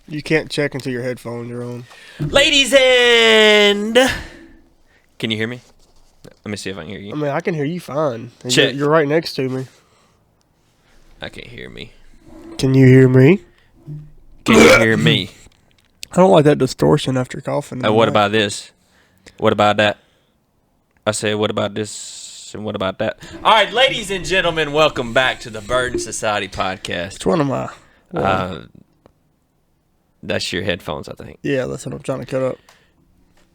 You can't check until your headphones are on. Ladies and... Can you hear me? Let me see if I can hear you. I mean, I can hear you fine. Check. You're right next to me. I can't hear me. Can you hear me? Can you hear me? I don't like that distortion after coughing. What about this? What about that? I said, what about this? And what about that? All right, ladies and gentlemen, welcome back to the Burden Society podcast. Which one am I? That's your headphones, I think. Yeah, that's what I'm trying to cut up.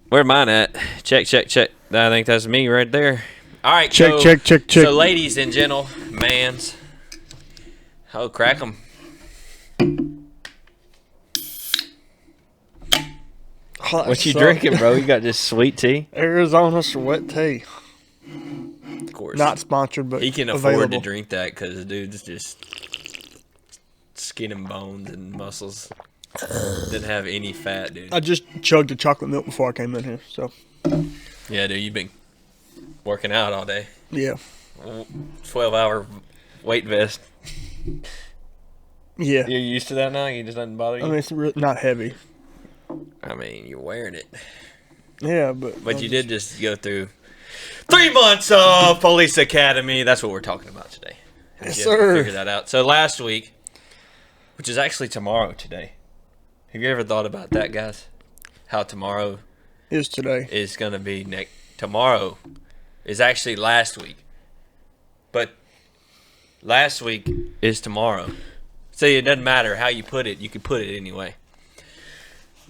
Where mine at? Check. I think that's me right there. All right, check. So, ladies and gentlemen, oh, crack 'em. Oh, what you drinking, bro? You got just sweet tea? Arizona sweat tea. Of course. Not sponsored, but he can available. afford to drink that because the dude's just skin and bones and muscles. Didn't have any fat, dude. I just chugged the chocolate milk before I came in here, so. Yeah, dude, you've been working out all day. Yeah. 12-hour weight vest. Yeah. You're used to that now? You just doesn't bother you? I mean, it's not heavy. I mean, you're wearing it. Yeah, but you did just go through 3 months of police academy. That's what we're talking about today. Yes, sir. Figure that out. So last week, which is actually tomorrow today. Have you ever thought about that, guys? How tomorrow is today. Is going to be tomorrow is actually last week. But last week is tomorrow. So it doesn't matter how you put it. You can put it anyway.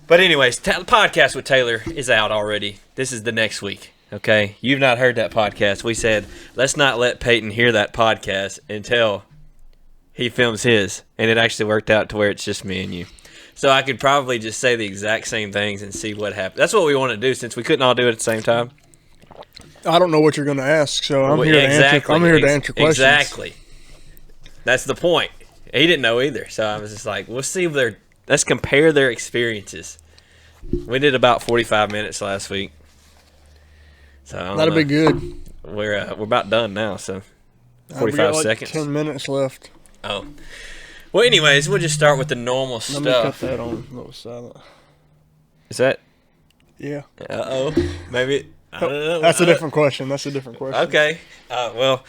But anyways, the podcast with Taylor is out already. This is the next week, okay? You've not heard that podcast. We said, let's not let Peyton hear that podcast until he films his. And it actually worked out to where it's just me and you. So I could probably just say the exact same things and see what happens. That's what we want to do since we couldn't all do it at the same time. I don't know what you're going to ask, so I'm here to answer questions. Exactly. That's the point. He didn't know either, so I was just like, let's see if let's compare their experiences. We did about 45 minutes last week. So that'll be good. We're about done now, so 45 seconds. 10 minutes left. Oh. Well, anyways, we'll just start with the normal stuff. Let me cut that on a little silent. Is that? Yeah. Uh-oh. Maybe. I don't know. That's a different question. Okay. Well,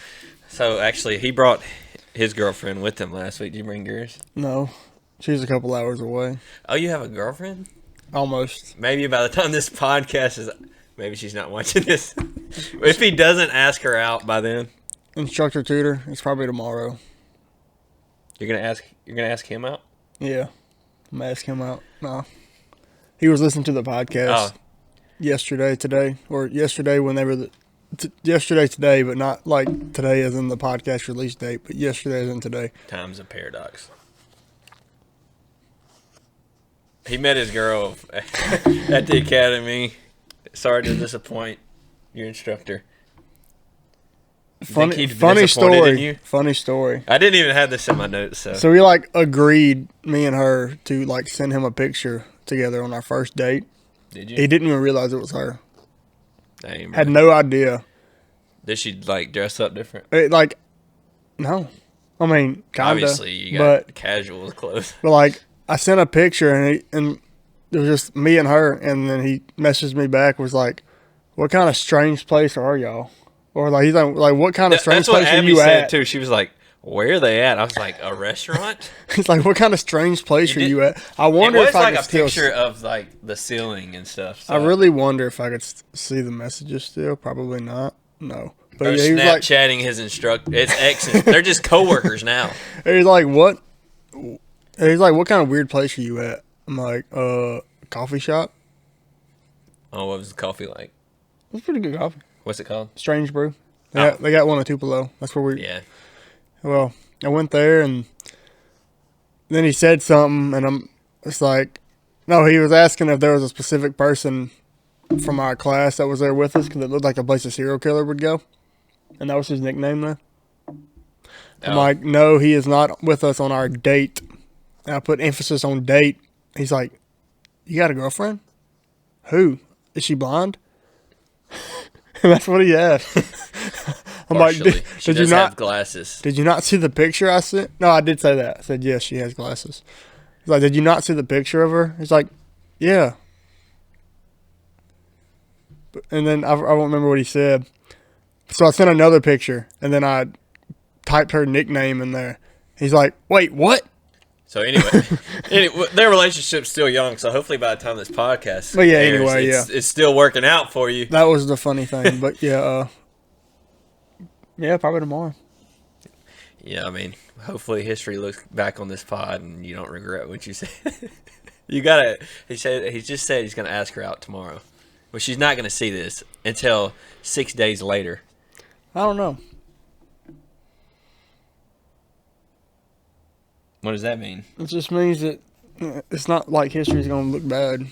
so actually, he brought his girlfriend with him last week. Did you bring yours? No. She's a couple hours away. Oh, you have a girlfriend? Almost. Maybe by the time this podcast is... Maybe she's not watching this. If he doesn't ask her out by then. Instructor tutor. It's probably tomorrow. You're gonna ask him out? Yeah. I'm gonna ask him out. No. He was listening to the podcast yesterday, but not like today as in the podcast release date, but yesterday as in today. Time's a paradox. He met his girl at the academy. Sorry to disappoint your instructor. Funny story. I didn't even have this in my notes. So we agreed, me and her, to send him a picture together on our first date. Did you? He didn't even realize it was her. Dang, had no idea. Did she dress up different? No. I mean, kinda. Obviously, you got casual clothes. But I sent a picture and it was just me and her, and then he messaged me back, was like, "What kind of strange place are y'all?" Or he's like, "What kind of strange place are you at?" That's what Abby said too. She was like, "Where are they at?" I was like, "A restaurant." He's like, "What kind of strange place are you at?" I wonder if I could still... It was a picture of the ceiling and stuff. So. I really wonder if I could see the messages still. Probably not. No. But yeah, he was Snapchatting his instructor. It's exes. They're just coworkers now. He's like, "What?" He's like, "What kind of weird place are you at?" I'm like, coffee shop. Oh, what was the coffee like? It was pretty good coffee. What's it called? Strange Brew. They got one or two below. That's where we... Yeah. Well, I went there, and then he said something, and it's like... No, he was asking if there was a specific person from our class that was there with us, because it looked like a place a serial killer would go. And that was his nickname there. I'm like, no, he is not with us on our date. And I put emphasis on date. He's like, "You got a girlfriend? Who? Is she blonde?" And that's what he asked. I'm partially. like, did you not have glasses? Did you not see the picture I sent? No, I did say that. I said, yes, she has glasses. He's like, did you not see the picture of her? He's like, yeah. And then I don't remember what he said. So I sent another picture, and then I typed her nickname in there. He's like, wait, what? So anyway, their relationship's still young, so hopefully by the time this podcast But yeah, airs, anyway, it's still working out for you. That was the funny thing. But yeah, probably tomorrow. Yeah, I mean, hopefully history looks back on this pod and you don't regret what you said. You gotta. He just said he's gonna ask her out tomorrow. Well, she's not gonna see this until 6 days later. I don't know. What does that mean? It just means that it's not like history's going to look bad.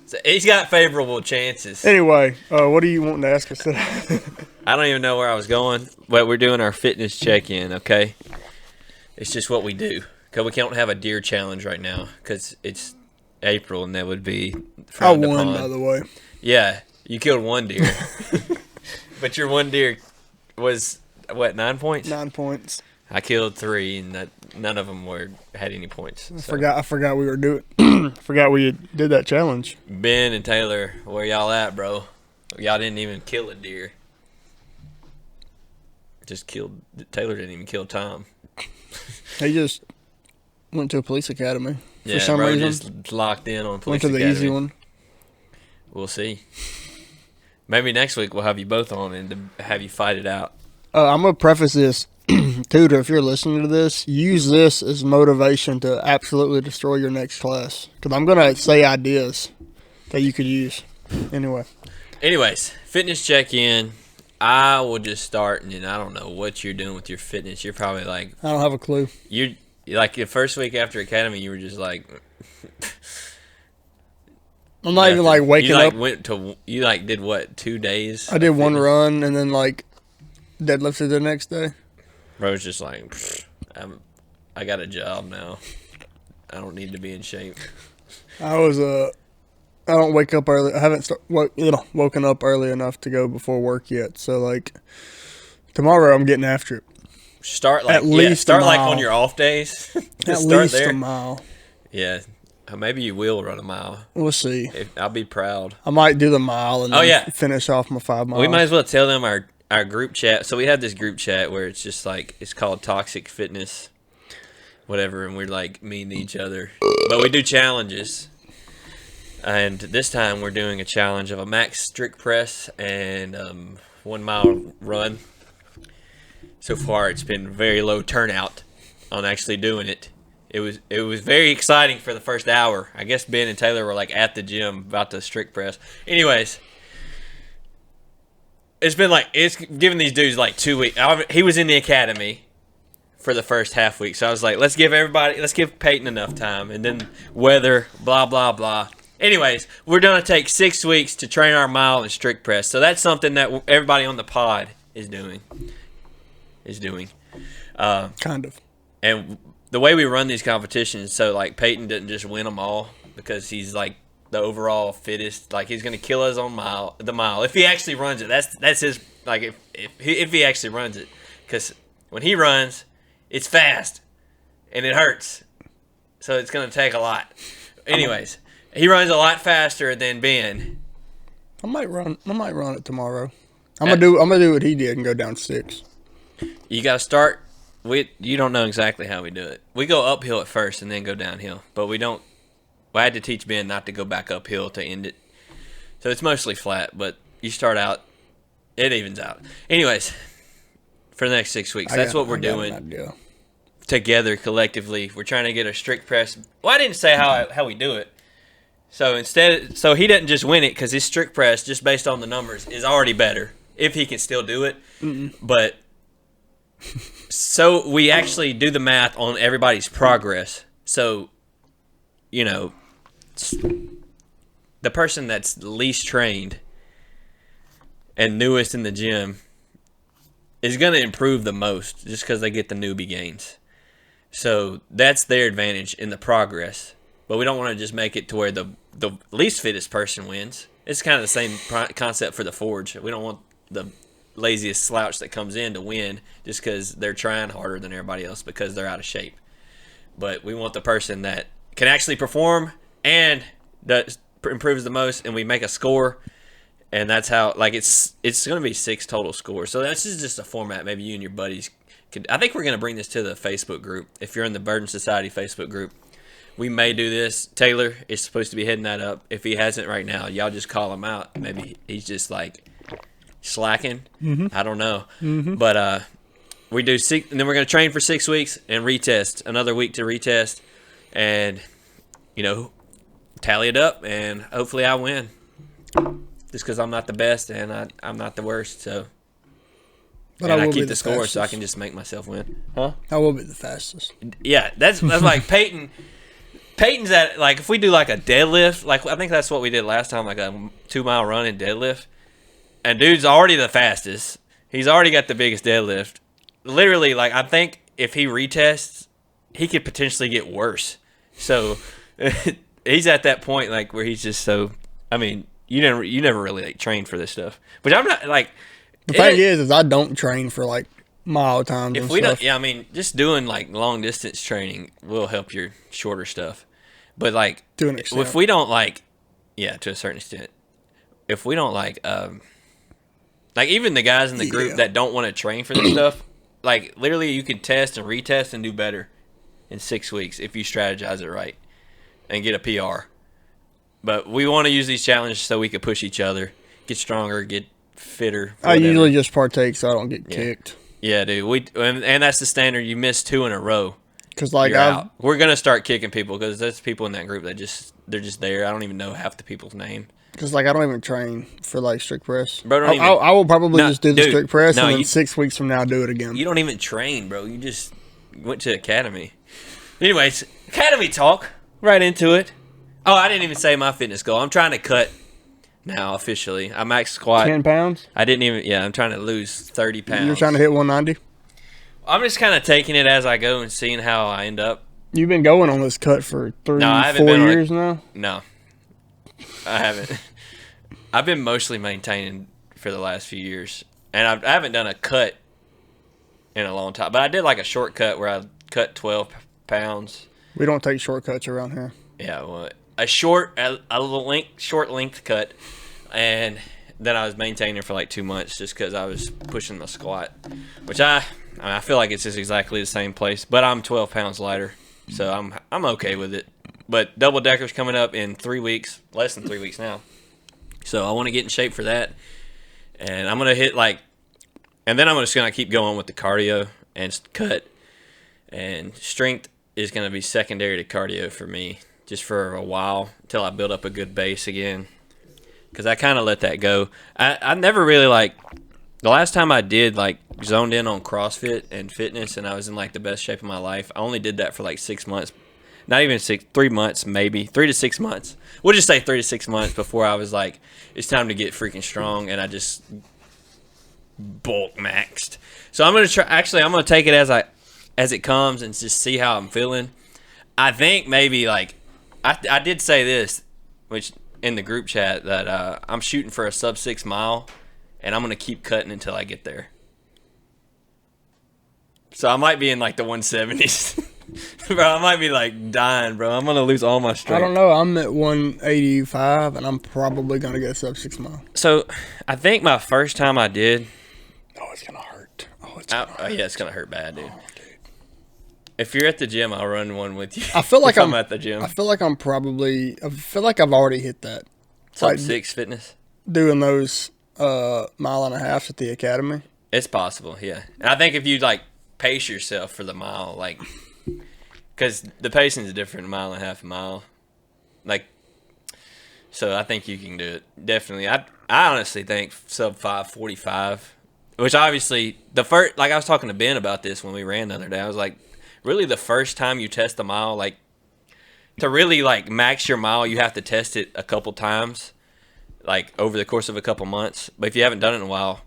So he's got favorable chances. Anyway, what do you want to ask us today? I don't even know where I was going, but we're doing our fitness check-in, okay? It's just what we do. Because we can't have a deer challenge right now because it's April and that would be frowned upon. I won, by the way. Yeah, you killed one deer. But your one deer was, what, 9 points? 9 points. I killed 3, and none of them had any points. So. I forgot we were doing. Forgot we did that challenge. Ben and Taylor, where y'all at, bro? Y'all didn't even kill a deer. Taylor didn't even kill Tom. He just went to a police academy Yeah, for some bro, reason. just locked in on police Went to the academy. easy one. We'll see. Maybe next week we'll have you both on and have you fight it out. I'm gonna preface this. Tutor, if you're listening to this, use this as motivation to absolutely destroy your next class. Because I'm going to say ideas that you could use. Anyways, fitness check-in. I will just start, and I don't know what you're doing with your fitness. You're probably like... I don't have a clue. You like the first week after academy, you were just like... I'm not even like waking up. You did what, 2 days? I did one run and then like deadlifted the next day. Bro's just like, I got a job now. I don't need to be in shape. I don't wake up early. I haven't woken up early enough to go before work yet. So like tomorrow, I'm getting after it. Start like on your off days. At least a mile. Yeah, maybe you will run a mile. We'll see. I'll be proud. I might do the mile and then finish off my 5 miles. We might as well tell them our group chat. So we have this group chat where it's just like, it's called Toxic Fitness, whatever, and we're like meeting each other. But we do challenges. And this time we're doing a challenge of a max strict press and 1 mile run. So far it's been very low turnout on actually doing it. It was very exciting for the first hour. I guess Ben and Taylor were like at the gym about to strict press. Anyways, it's giving these dudes like 2 weeks. He was in the academy for the first half week. So I was like, let's give Peyton enough time. And then weather, blah, blah, blah. Anyways, we're going to take 6 weeks to train our mile and strict press. So that's something that everybody on the pod is doing. Kind of. And the way we run these competitions, so like Peyton didn't just win them all because he's like the overall fittest. Like he's gonna kill us on the mile if he actually runs it. That's his, like if he actually runs it, because when he runs, it's fast and it hurts, so it's gonna take a lot. Anyways, he runs a lot faster than Ben. I might run it tomorrow. I'm gonna do what he did and go down 6. You gotta start. You don't know exactly how we do it. We go uphill at first and then go downhill, but we don't. I had to teach Ben not to go back uphill to end it. So it's mostly flat, but you start out, it evens out. Anyways, for the next 6 weeks, that's what we're doing together collectively. We're trying to get a strict press. Well, I didn't say how we do it. So he doesn't just win it because his strict press, just based on the numbers, is already better if he can still do it. But so we actually do the math on everybody's progress. So, the person that's least trained and newest in the gym is going to improve the most just because they get the newbie gains. So that's their advantage in the progress. But we don't want to just make it to where the least fittest person wins. It's kind of the same concept for the forge. We don't want the laziest slouch that comes in to win just because they're trying harder than everybody else because they're out of shape. but we want the person that can actually perform and that improves the most, and we make a score. And that's how, like, it's going to be 6 total scores. So this is just a format. Maybe you and your buddies could. I think we're going to bring this to the Facebook group. If you're in the Burden Society Facebook group, we may do this. Taylor is supposed to be heading that up. If he hasn't right now, y'all just call him out. Maybe he's just like slacking. I don't know. But we do 6, and then we're going to train for 6 weeks and retest. Another week to retest, and tally it up, and hopefully I win. Just because I'm not the best and I'm not the worst, so. But I keep the score, fastest. So I can just make myself win. Huh? I will be the fastest. Yeah, that's like Peyton. Peyton's at, like, if we do like a deadlift, like I think that's what we did last time, like a 2-mile run and deadlift. And dude's already the fastest. He's already got the biggest deadlift. Literally, like, I think if he retests, he could potentially get worse. So he's at that point, like, where he's just so. I mean. You never really like train for this stuff, but I'm not like. The thing is I don't train for like mile times. If we don't, I mean, just doing like long distance training will help your shorter stuff, but like to an extent. If we don't like, to a certain extent, if we don't like even the guys in the group that don't want to train for this stuff, like literally you can test and retest and do better in 6 weeks if you strategize it right and get a PR. But we want to use these challenges so we can push each other, get stronger, get fitter. I usually just partake so I don't get kicked. Yeah, dude. And that's the standard. You miss 2 in a row. Because like we're gonna start kicking people because there's people in that group that they're just there. I don't even know half the people's name. Because like I don't even train for like strict press. Bro, I will probably just do the strict press and then 6 weeks from now do it again. You don't even train, bro. You just went to academy. Anyways, academy talk. Right into it. Oh, I didn't even say my fitness goal. I'm trying to cut now officially. I max squat 10 pounds. I didn't even. Yeah, I'm trying to lose 30 pounds. You're trying to hit 190. I'm just kind of taking it as I go and seeing how I end up. You've been going on this cut for 4 years now. No, I haven't. I've been mostly maintaining for the last few years, and I haven't done a cut in a long time. But I did like a shortcut where I cut 12 pounds. We don't take shortcuts around here. Yeah, well, a short length cut, and then I was maintaining for like 2 months just because I was pushing the squat, which I feel like it's just exactly the same place, but I'm 12 pounds lighter, so I'm okay with it. But double decker's coming up in 3 weeks, less than 3 weeks now, so I want to get in shape for that, and I'm gonna hit and then I'm just gonna keep going with the cardio and cut, and strength is gonna be secondary to cardio for me. Just for a while until I build up a good base again, because I kind of let that go. I never really the last time I did zoned in on CrossFit and fitness, and I was in the best shape of my life. I only did that for 6 months, not even 3 months, maybe 3 to 6 months. We'll just say 3 to 6 months before I was like, it's time to get freaking strong, and I just bulk maxed. So I'm gonna try. Actually, I'm gonna take it as it comes and just see how I'm feeling. I think maybe I did say this, which in the group chat, that I'm shooting for a sub 6 mile, and I'm going to keep cutting until I get there. So I might be in the 170s. Bro, I might be dying, bro. I'm going to lose all my strength. I don't know. I'm at 185, and I'm probably going to get sub 6 mile. So I think my first time I did. Oh, it's going to hurt. Yeah, it's going to hurt bad, dude. If you're at the gym, I'll run one with you. I feel like I'm at the gym. I feel like I feel like I've already hit that. Sub 6 fitness? Doing those mile and a half at the academy. It's possible, yeah. And I think if you pace yourself for the mile, because the pacing is different, mile and a half, a mile. So I think you can do it. Definitely. I honestly think sub 5:45, which obviously the first, I was talking to Ben about this when we ran the other day. I was like, really, the first time you test the mile, to really max your mile, you have to test it a couple times, over the course of a couple months. But if you haven't done it in a while,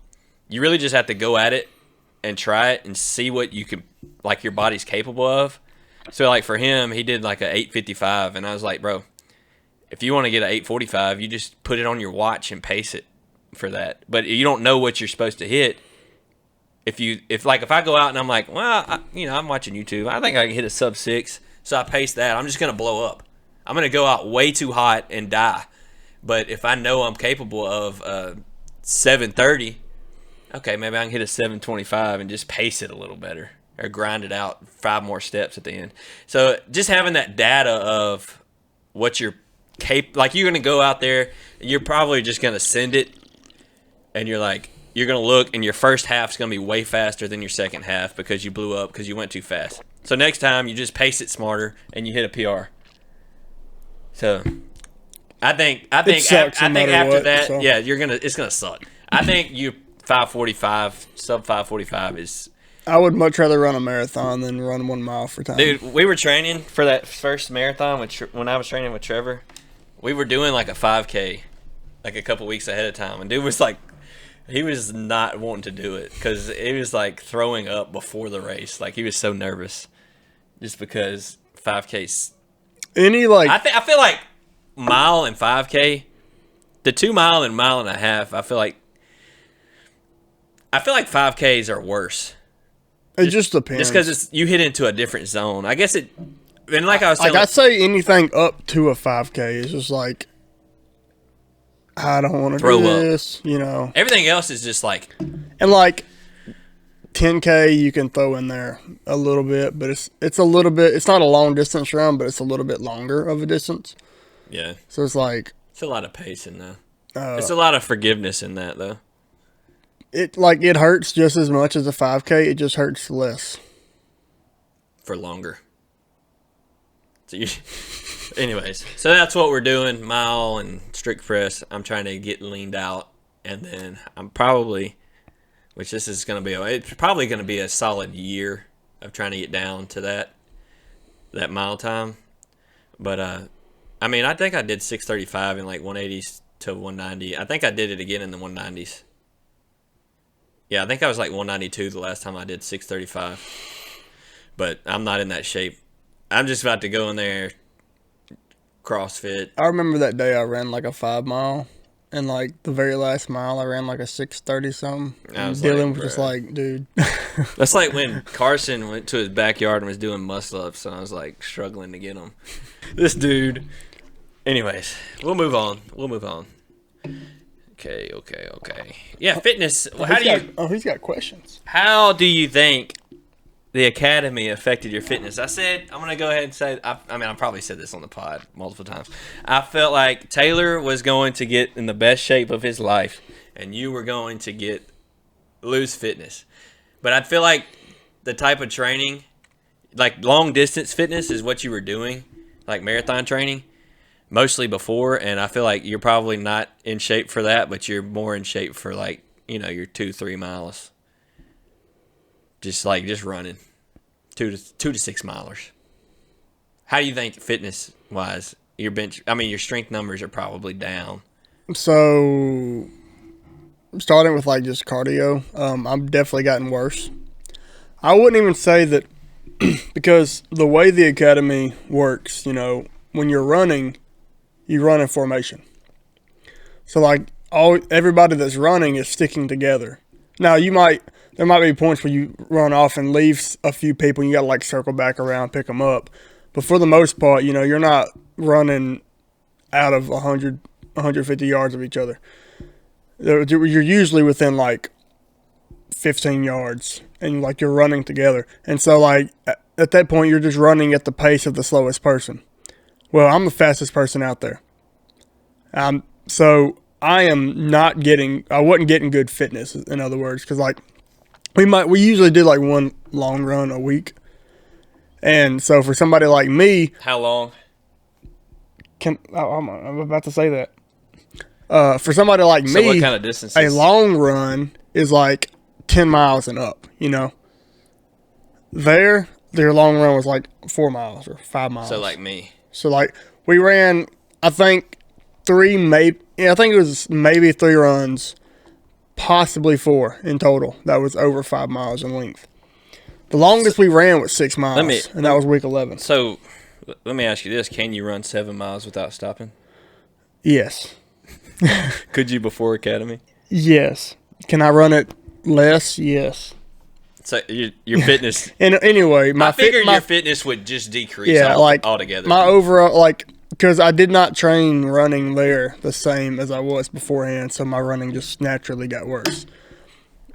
you really just have to go at it and try it and see what you can, your body's capable of. So for him, he did a 8:55, and I was like, bro, if you want to get a 8:45, you just put it on your watch and pace it for that. But you don't know what you're supposed to hit. If I go out and I'm like, well, I'm watching YouTube, I think I can hit a sub 6. So I pace that. I'm just going to blow up. I'm going to go out way too hot and die. But if I know I'm capable of 7:30, okay, maybe I can hit a 7:25 and just pace it a little better or grind it out 5 more steps at the end. So just having that data of what you're like, you're going to go out there, you're probably just going to send it, and you're like, you're going to look, and your first half's going to be way faster than your second half because you blew up because you went too fast. So next time, you just pace it smarter, and you hit a PR. So I think after that, so. Yeah, it's gonna suck. I think you 5:45, sub 5:45 is. I would much rather run a marathon than run 1 mile for time. Dude, we were training for that first marathon when I was training with Trevor. We were doing like a 5K, like a couple weeks ahead of time, and dude was like, he was not wanting to do it because he was like throwing up before the race. Like he was so nervous, just because 5K's. I feel like mile and 5K, the 2 mile and mile and a half. I feel like 5Ks are worse. It just depends. Just because you hit into a different zone. I guess it. And like I was saying, I'd say anything up to a 5K is just like, I don't want to do this. You know, everything else is just like, and like 10K you can throw in there a little bit, but it's a little bit. It's not a long distance run, but it's a little bit longer of a distance. Yeah. So it's like, it's a lot of pace in that. It's a lot of forgiveness in that though. It hurts just as much as a 5K. It just hurts less for longer. So anyways, so that's what we're doing. Mile and strict press. I'm trying to get leaned out, and then I'm probably, which this is going to be, it's probably going to be a solid year of trying to get down to that mile time. But I mean, I think I did 6:35 in like 180s to 190. I think I did it again in the 190s. Yeah, I think I was like 192 the last time I did 6:35. But I'm not in that shape. I'm just about to go in there, CrossFit. I remember that day I ran like a 5 mile, and like the very last mile I ran like a 6:30 something. Dylan was just like, dude. That's like when Carson went to his backyard and was doing muscle ups, and I was like struggling to get him. This dude. Anyways, we'll move on. Okay. Yeah, fitness. He's got questions. How do you think the academy affected your fitness? I said, I'm going to go ahead and say, I probably said this on the pod multiple times. I felt like Taylor was going to get in the best shape of his life, and you were going to lose fitness. But I feel like the type of training, like long distance fitness is what you were doing, like marathon training, mostly before, and I feel like you're probably not in shape for that, but you're more in shape for like, your 2-3 miles. Just running 2 to 6 milers. How do you think fitness wise your strength numbers are probably down? So starting with like just cardio, I've definitely gotten worse. I wouldn't even say that because the way the academy works, when you're running, you run in formation. So like everybody that's running is sticking together. Now there might be points where you run off and leave a few people and you got to like circle back around, pick them up. But for the most part, you're not running out of 100, 150 yards of each other. You're usually within like 15 yards and like you're running together. And so like at that point, you're just running at the pace of the slowest person. Well, I'm the fastest person out there. So I wasn't getting good fitness, in other words, because like we usually do like one long run a week. And so for somebody like me, how long? I'm about to say that. For somebody like me, what kind of distance? A long run is like 10 miles and up, Their long run was like 4 miles or 5 miles. So like me. So like we ran, I think it was maybe 3 runs, possibly 4 in total. That was over 5 miles in length. The longest we ran was 6 miles, and that was week 11. So let me ask you this: can you run 7 miles without stopping? Yes. Could you before academy? Yes. Can I run it less? Yes. So your fitness. And anyway, I figured your fitness would just decrease. Altogether. My overall because I did not train running there the same as I was beforehand, so my running just naturally got worse.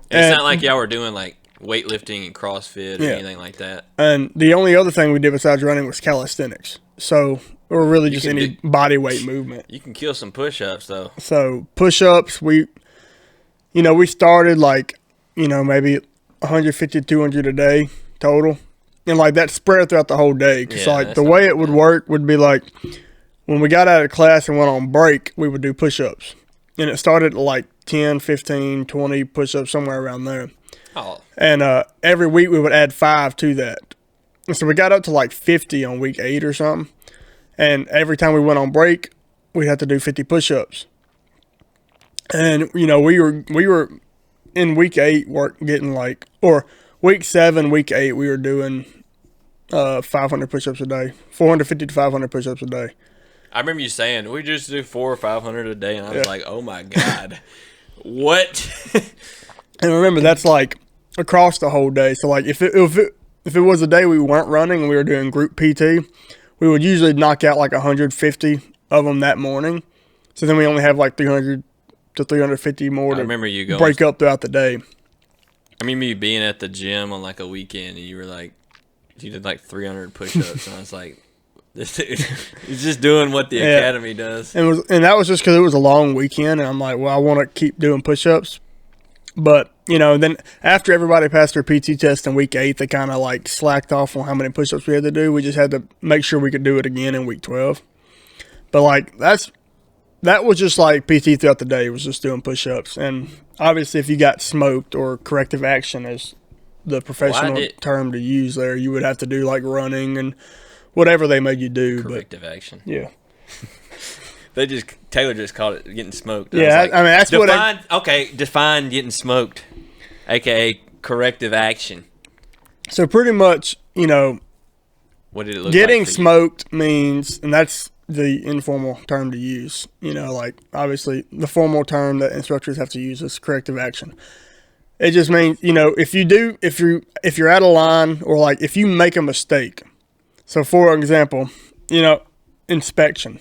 It's not like y'all were doing like weightlifting and CrossFit or anything like that. And the only other thing we did besides running was calisthenics. So, or really just any body weight movement. You can kill some push-ups though. So push-ups, we started maybe 150, 200 a day total. And like that spread throughout the whole day. Because the way it would work would be like when we got out of class and went on break, we would do push-ups. And it started at like 10, 15, 20 push-ups, somewhere around there. Oh. And every week we would add 5 to that. And so we got up to like 50 on week 8 or something. And every time we went on break, we'd have to do 50 push-ups. And, we were in week 8 week 7, week 8, we were doing 500 push-ups a day, 450 to 500 push-ups a day. I remember you saying, we just do 400 or 500 a day. And I was like, oh my God. What? And remember, that's like across the whole day. So like if it was a day we weren't running and we were doing group PT, we would usually knock out like 150 of them that morning. So then we only have like 300 to 350 more to break up throughout the day. I remember you being at the gym on like a weekend and you did like 300 push-ups and I was like, this dude is just doing what the academy does. And that was just because it was a long weekend and I'm like, well, I want to keep doing push-ups. But, then after everybody passed their PT test in week 8, they kind of like slacked off on how many push-ups we had to do. We just had to make sure we could do it again in week 12. But like that was just like PT throughout the day. It was just doing push-ups. And obviously if you got smoked, or corrective action is the professional term to use there, you would have to do like running and whatever they made you do. Corrective action. Yeah. Taylor just called it getting smoked. Yeah, I mean, that's define getting smoked, a.k.a. corrective action. So pretty much, what did it look getting like for smoked means, and that's the informal term to use, like obviously the formal term that instructors have to use is corrective action. It just means, if you're out of line, or like if you make a mistake. So for example, inspection.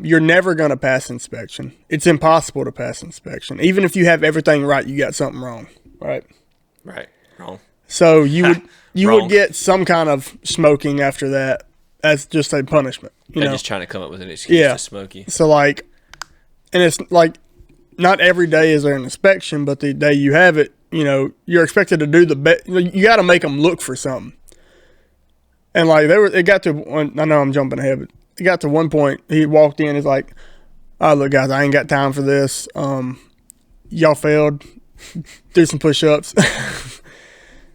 You're never going to pass inspection. It's impossible to pass inspection. Even if you have everything right, you got something wrong, right? Right. Wrong. So you would get some kind of smoking after that as just a punishment. They're just trying to come up with an excuse to smoke you. So and it's like not every day is there an inspection, but the day you have it, you're expected to do the best. You got to make them look for something. And like it got to, I know I'm jumping ahead, but it got to one point, he walked in, he's like, "Oh, look, guys, I ain't got time for this. Y'all failed. Do some push-ups."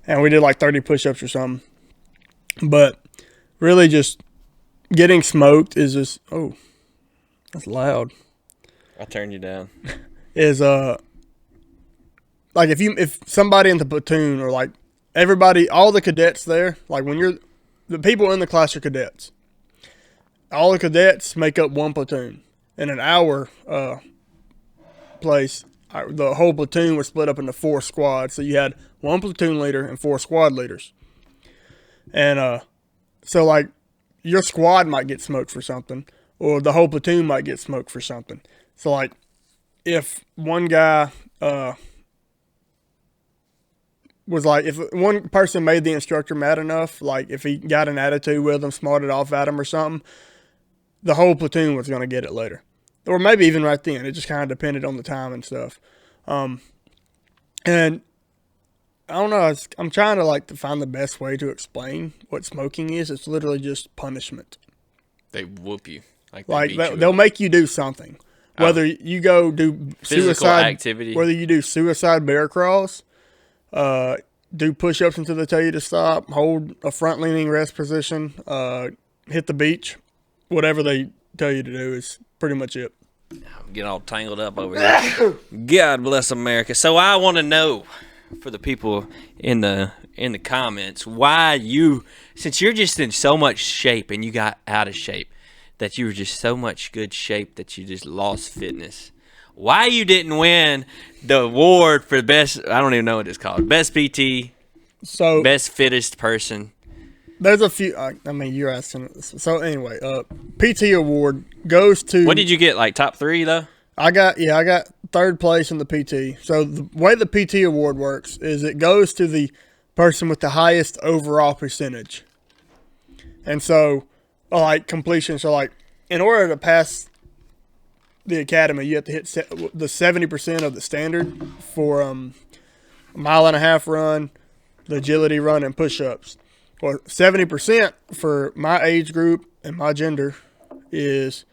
And we did like 30 push-ups or something. But really just getting smoked is just, oh, that's loud. I turned you down. Is, like if somebody in the platoon, or like everybody, all the cadets there, like the people in the class are cadets. All the cadets make up one platoon. And in our place, the whole platoon was split up into 4 squads. So you had one platoon leader and 4 squad leaders. And so like your squad might get smoked for something, or the whole platoon might get smoked for something. So like if one guy was like, if one person made the instructor mad enough, like if he got an attitude with him, smarted off at him or something, the whole platoon was going to get it later. Or maybe even right then. It just kind of depended on the time and stuff. And I don't know. I'm trying to find the best way to explain what smoking is. It's literally just punishment. They whoop you. They'll make you do something. Whether you go do suicide activity, whether you do suicide bear crawls, do push-ups until they tell you to stop, hold a front-leaning rest position, hit the beach. Whatever they tell you to do is pretty much it. I'm getting all tangled up over here. God bless America. So I want to know, for the people in the comments, why since you're just in so much shape and you got out of shape, that you were just so much good shape that you just lost fitness, why you didn't win the award for best. I don't even know what it's called. Best PT, So best fittest person. there's a few. I mean, you're asking. So anyway, PT award goes to. What did you get? Like top 3 though? I got third place in the PT. So the way the PT award works is it goes to the person with the highest overall percentage. And so, like completion. So like, in order to pass the academy, you have to hit the 70% of the standard for a mile and a half run, the agility run, and push-ups. Well, 70% for my age group and my gender is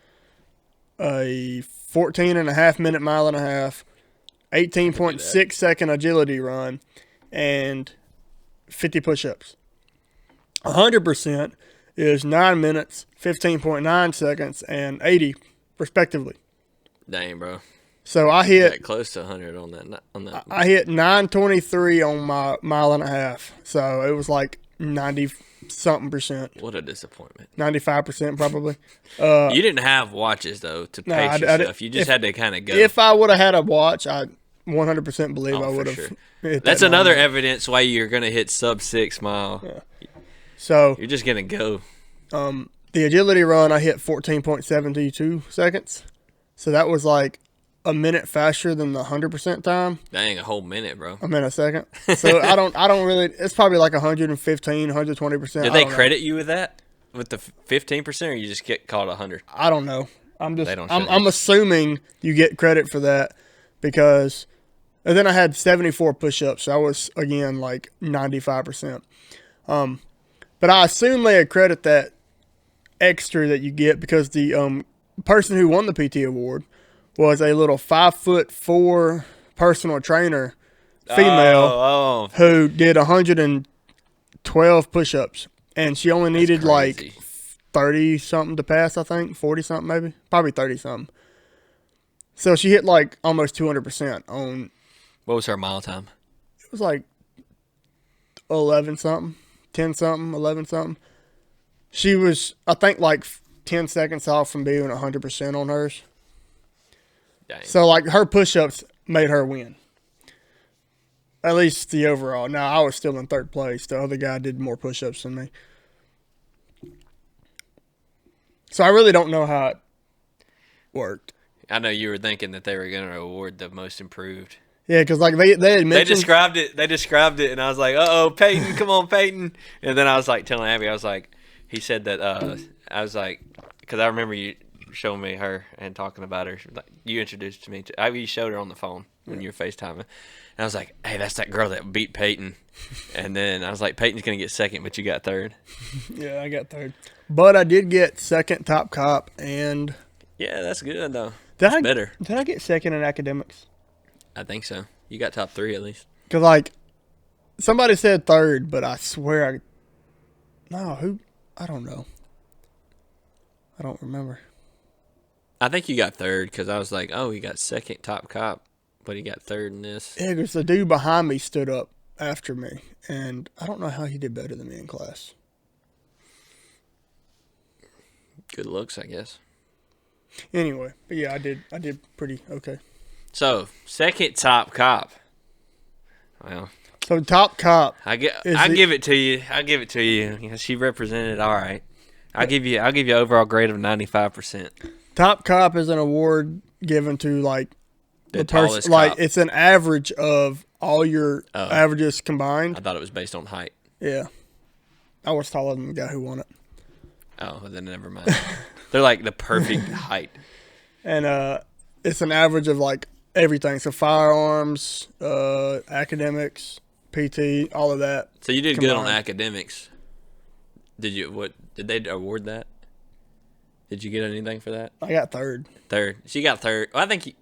a 14.5-minute mile and a half, 18.6 second agility run, and 50 push-ups. 100% is 9 minutes, 15.9 seconds, and 80 respectively. Dang, bro. So I You hit got close to 100 on that. I hit 923 on my mile and a half. So it was like 90 something percent. What a disappointment. 95% probably. You didn't have watches though to pace yourself. You just had to kind of go. If I would have had a watch, I 100% believe I would have. Sure. That's another evidence why you're going to hit sub 6 mile. Yeah. So you're just going to go. The agility run, I hit 14.72 seconds. So that was like a minute faster than the 100% time. Dang, a whole minute, bro. A minute a second. So I don't really. It's probably like 115, 120%. Did they credit you with that? With the 15%, or you just get called 100? I don't know. I'm I'm assuming you get credit for that because. And then I had 74 push-ups. So I was again like 95%. But I assume they accredit that extra that you get because the person who won the PT award was a little 5'4" personal trainer, female, who did 112 push-ups, and she only needed like 30 something to pass. I think 40 something, maybe, probably 30 something. So she hit like almost 200% on. What was her mile time? It was like 11 something, 10 something, 11 something. She was, I think, like 10 seconds off from being 100% on hers. Dang. So, like, her push-ups made her win. At least the overall. Now, I was still in third place. The other guy did more push-ups than me. So, I really don't know how it worked. I know you were thinking that they were going to award the most improved. Yeah, because, like, they had mentioned... They described it, and I was like, uh-oh, Peyton, come on, Peyton. And then I was like telling Abby, I was like, he said that, I was like, because I remember you showing me her and talking about her. Like, you introduced to me. You showed her on the phone when you were FaceTiming. And I was like, hey, that's that girl that beat Peyton. And then I was like, Peyton's going to get second, but you got third. Yeah, I got third. But I did get second top cop, and... Yeah, that's good, though. That's better. Did I get second in academics? I think so. You got top 3 at least. Because, like, somebody said third, but I swear I don't know. I don't remember. I think you got third because I was like, oh, he got second top cop, but he got third in this. Yeah, because the dude behind me stood up after me, and I don't know how he did better than me in class. Good looks, I guess. Anyway, but yeah, I did pretty okay. So, second top cop. Well, so top cop. I give it to you. I give it to you. You know, she represented all right. I'll give you overall grade of 95%. Top cop is an award given to like the tallest person. Like cop. it's an average of all your averages combined. I thought it was based on height. Yeah, I was taller than the guy who won it. Oh, then never mind. They're like the perfect height. And it's an average of like everything. So firearms, academics, PT, all of that. So you did good on academics. Did they award that? Did you get anything for that? I got third. Third. She got third. Well, I think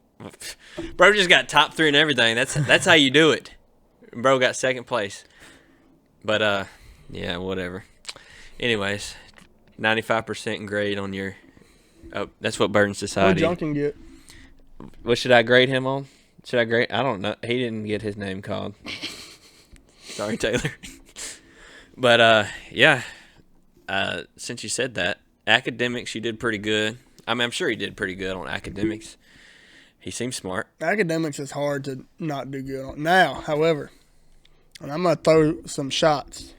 bro just got top 3 and everything. That's how you do it. Bro got second place. But yeah, whatever. Anyways, 95% grade on your. Oh, that's what Burns Society. What Junkin get? What should I grade him on? Should I grade? I don't know. He didn't get his name called. Sorry, Taylor. But yeah. Since you said that, academics, you did pretty good. I mean, I'm sure he did pretty good on academics. He seems smart. Academics is hard to not do good on. Now, however, and I'm going to throw some shots.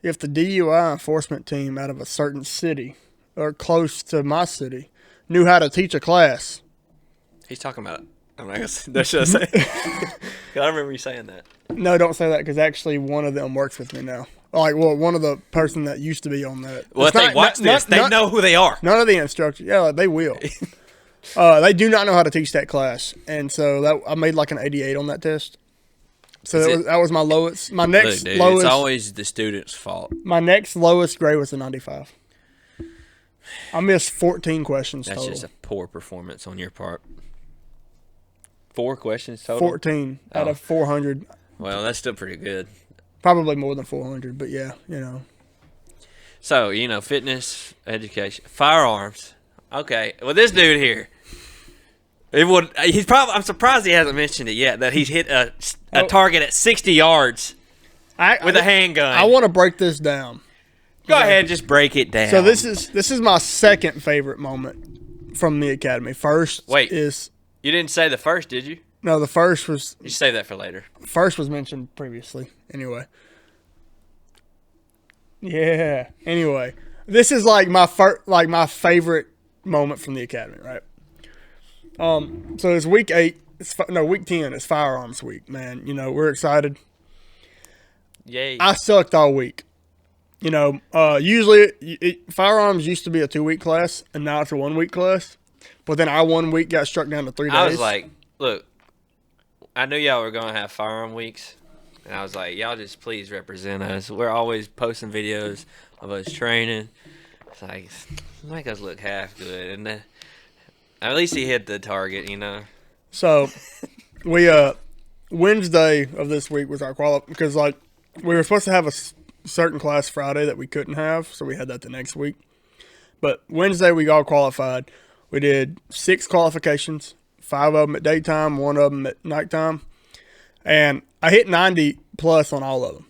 If the DUI enforcement team out of a certain city or close to my city knew how to teach a class. He's talking about it. I'm not going to should I say? I remember you saying that. No, don't say that because actually one of them works with me now. Like, well, one of the person that used to be on that. Well, if they watch this, they know who they are. None of the instructors. Yeah, they will. They do not know how to teach that class. And so I made like an 88 on that test. So that was my lowest. My next lowest. It's always the student's fault. My next lowest grade was a 95. I missed 14 questions total. That's just a poor performance on your part. 4 questions total? 14 out of 400. Well, that's still pretty good. Probably more than 400, but yeah, you know. So, you know, fitness, education, firearms. Okay. Well, this dude here, I'm surprised he hasn't mentioned it yet, that he's hit a target at 60 yards with a handgun. I want to break this down. Go ahead and just break it down. So this is my second favorite moment from the academy. First is... You didn't say the first, did you? No, the first was... You save that for later. First was mentioned previously. Anyway. Yeah. Anyway. This is like my favorite moment from the academy, right? So it's week 8. Week 10. It's firearms week, man. You know, we're excited. Yay. I sucked all week. You know, usually firearms used to be a 2-week class, and now it's a 1-week class. But then our 1 week got struck down to 3 days. I was like, look, I knew y'all were going to have firearm weeks. And I was like, y'all just please represent us. We're always posting videos of us training. It's like, make us look half good. And then, at least he hit the target, you know. So, we, Wednesday of this week was our qualify, because, like, we were supposed to have a certain class Friday that we couldn't have, so we had that the next week. But Wednesday we all qualified. We did 6 qualifications, 5 of them at daytime, 1 of them at nighttime. And I hit 90 plus on all of them.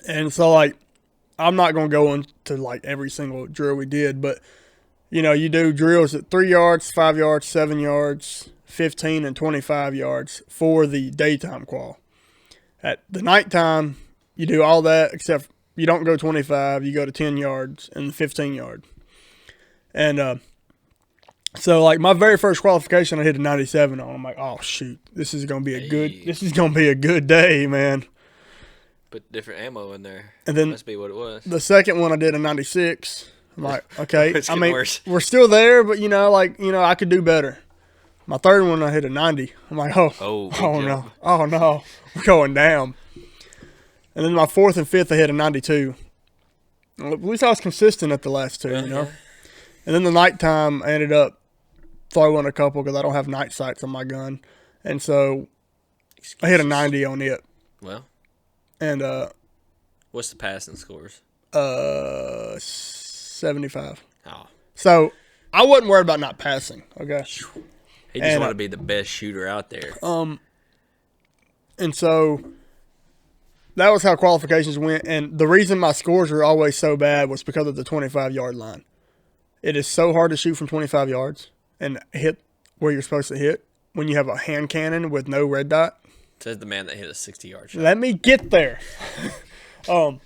And so, like, I'm not going to go into, like, every single drill we did. But, you know, you do drills at 3 yards, 5 yards, 7 yards, 15, and 25 yards for the daytime qual. At the nighttime, you do all that except you don't go 25. You go to 10 yards and 15 yard. And, so, like, my very first qualification, I hit a 97 on. I'm like, oh, shoot. This is going to be a good day, man. Put different ammo in there. And then must be what it was. The second one, I did a 96. I'm like, okay. I mean, worse. We're still there, but, I could do better. My third one, I hit a 90. I'm like, oh no. We're going down. And then my fourth and fifth, I hit a 92. At least I was consistent at the last 2, you know. And then the nighttime, I ended up throwing a couple because I don't have night sights on my gun. And so I hit a 90 on it. Well. And what's the passing scores? 75. Oh. So I wasn't worried about not passing, okay? He just wanted to be the best shooter out there. And so that was how qualifications went. And the reason my scores were always so bad was because of the 25-yard line. It is so hard to shoot from 25 yards and hit where you're supposed to hit when you have a hand cannon with no red dot. Says the man that hit a 60-yard shot. Let me get there. But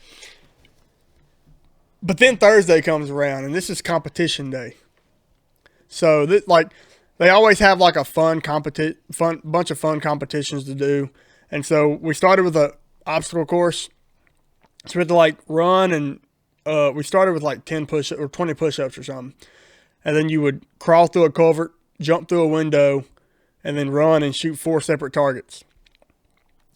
then Thursday comes around, and this is competition day. So, they always have, like, a bunch of fun competitions to do. And so we started with an obstacle course. So we had to, like, run and we started with like 10 push-ups or 20 push-ups or something. And then you would crawl through a culvert, jump through a window, and then run and shoot 4 separate targets.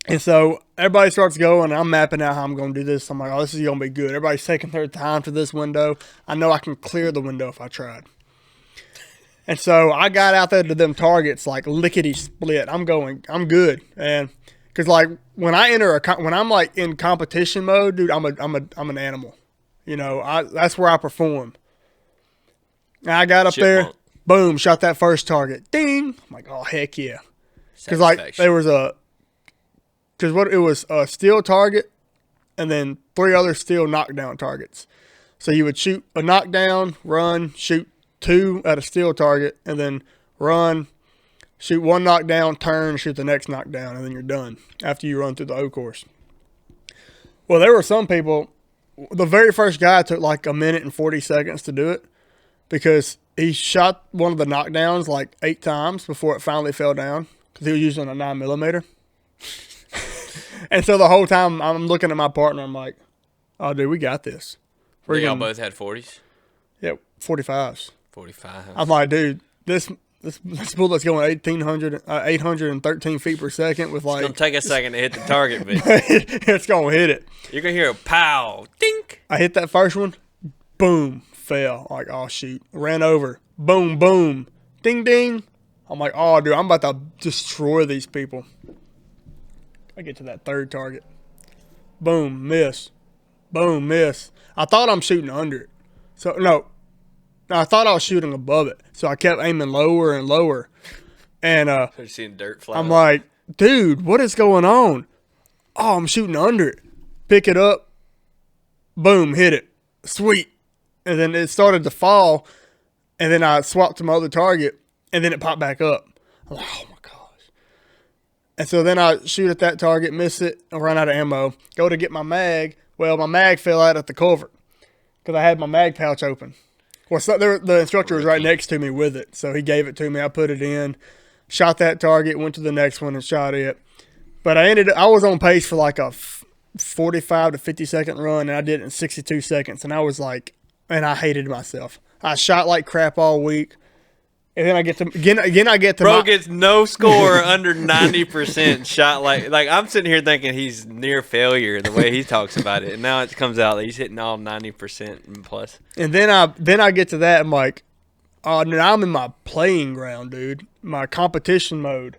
And so everybody starts going. I'm mapping out how I'm going to do this. I'm like, oh, this is going to be good. Everybody's taking their time for this window. I know I can clear the window if I tried. And so I got out there to them targets like lickety split. I'm good. And because like when I'm like in competition mode, dude, I'm an animal. You know, that's where I perform. And I got up there, boom, shot that first target. Ding. I'm like, oh, heck yeah. Because like it was a steel target and then 3 other steel knockdown targets. So you would shoot a knockdown, run, shoot 2 at a steel target, and then run, shoot one knockdown, turn, shoot the next knockdown, and then you're done after you run through the O course. Well, there were some people, the very first guy took like a minute and 40 seconds to do it because he shot one of the knockdowns like 8 times before it finally fell down because he was using a 9mm. And so the whole time I'm looking at my partner, I'm like, oh, dude, we got this. Y'all both had 40s? Yeah, 45s. 45. I'm like, dude, this bullet's going 813 feet per second with like. It's going to take a second to hit the target, but it's going to hit it. You're going to hear a pow, dink. I hit that first one, boom, fell. Like, oh, shoot. Ran over, boom, boom, ding, ding. I'm like, oh, dude, I'm about to destroy these people. I get to that third target. Boom, miss. Boom, miss. I thought I'm shooting under it. So, no, I thought I was shooting above it. So I kept aiming lower and lower. And You're seeing dirt fly. I'm like, dude, what is going on? Oh, I'm shooting under it. Pick it up. Boom, hit it. Sweet. And then it started to fall. And then I swapped to my other target. And then it popped back up. I'm like, oh, my gosh. And so then I shoot at that target, miss it, I run out of ammo. Go to get my mag. Well, my mag fell out at the culvert because I had my mag pouch open. Well, so the instructor was right next to me with it, so he gave it to me. I put it in, shot that target, went to the next one and shot it. But I was on pace for like a 45 to 50 second run, and I did it in 62 seconds. And I was like, and I hated myself. I shot like crap all week. And then I get to Bro gets no score under 90% shot. Like I'm sitting here thinking he's near failure the way he talks about it, and now it comes out that he's hitting all 90% and plus. And then I get to that, I'm like, oh, now I'm in my playing ground, dude, my competition mode,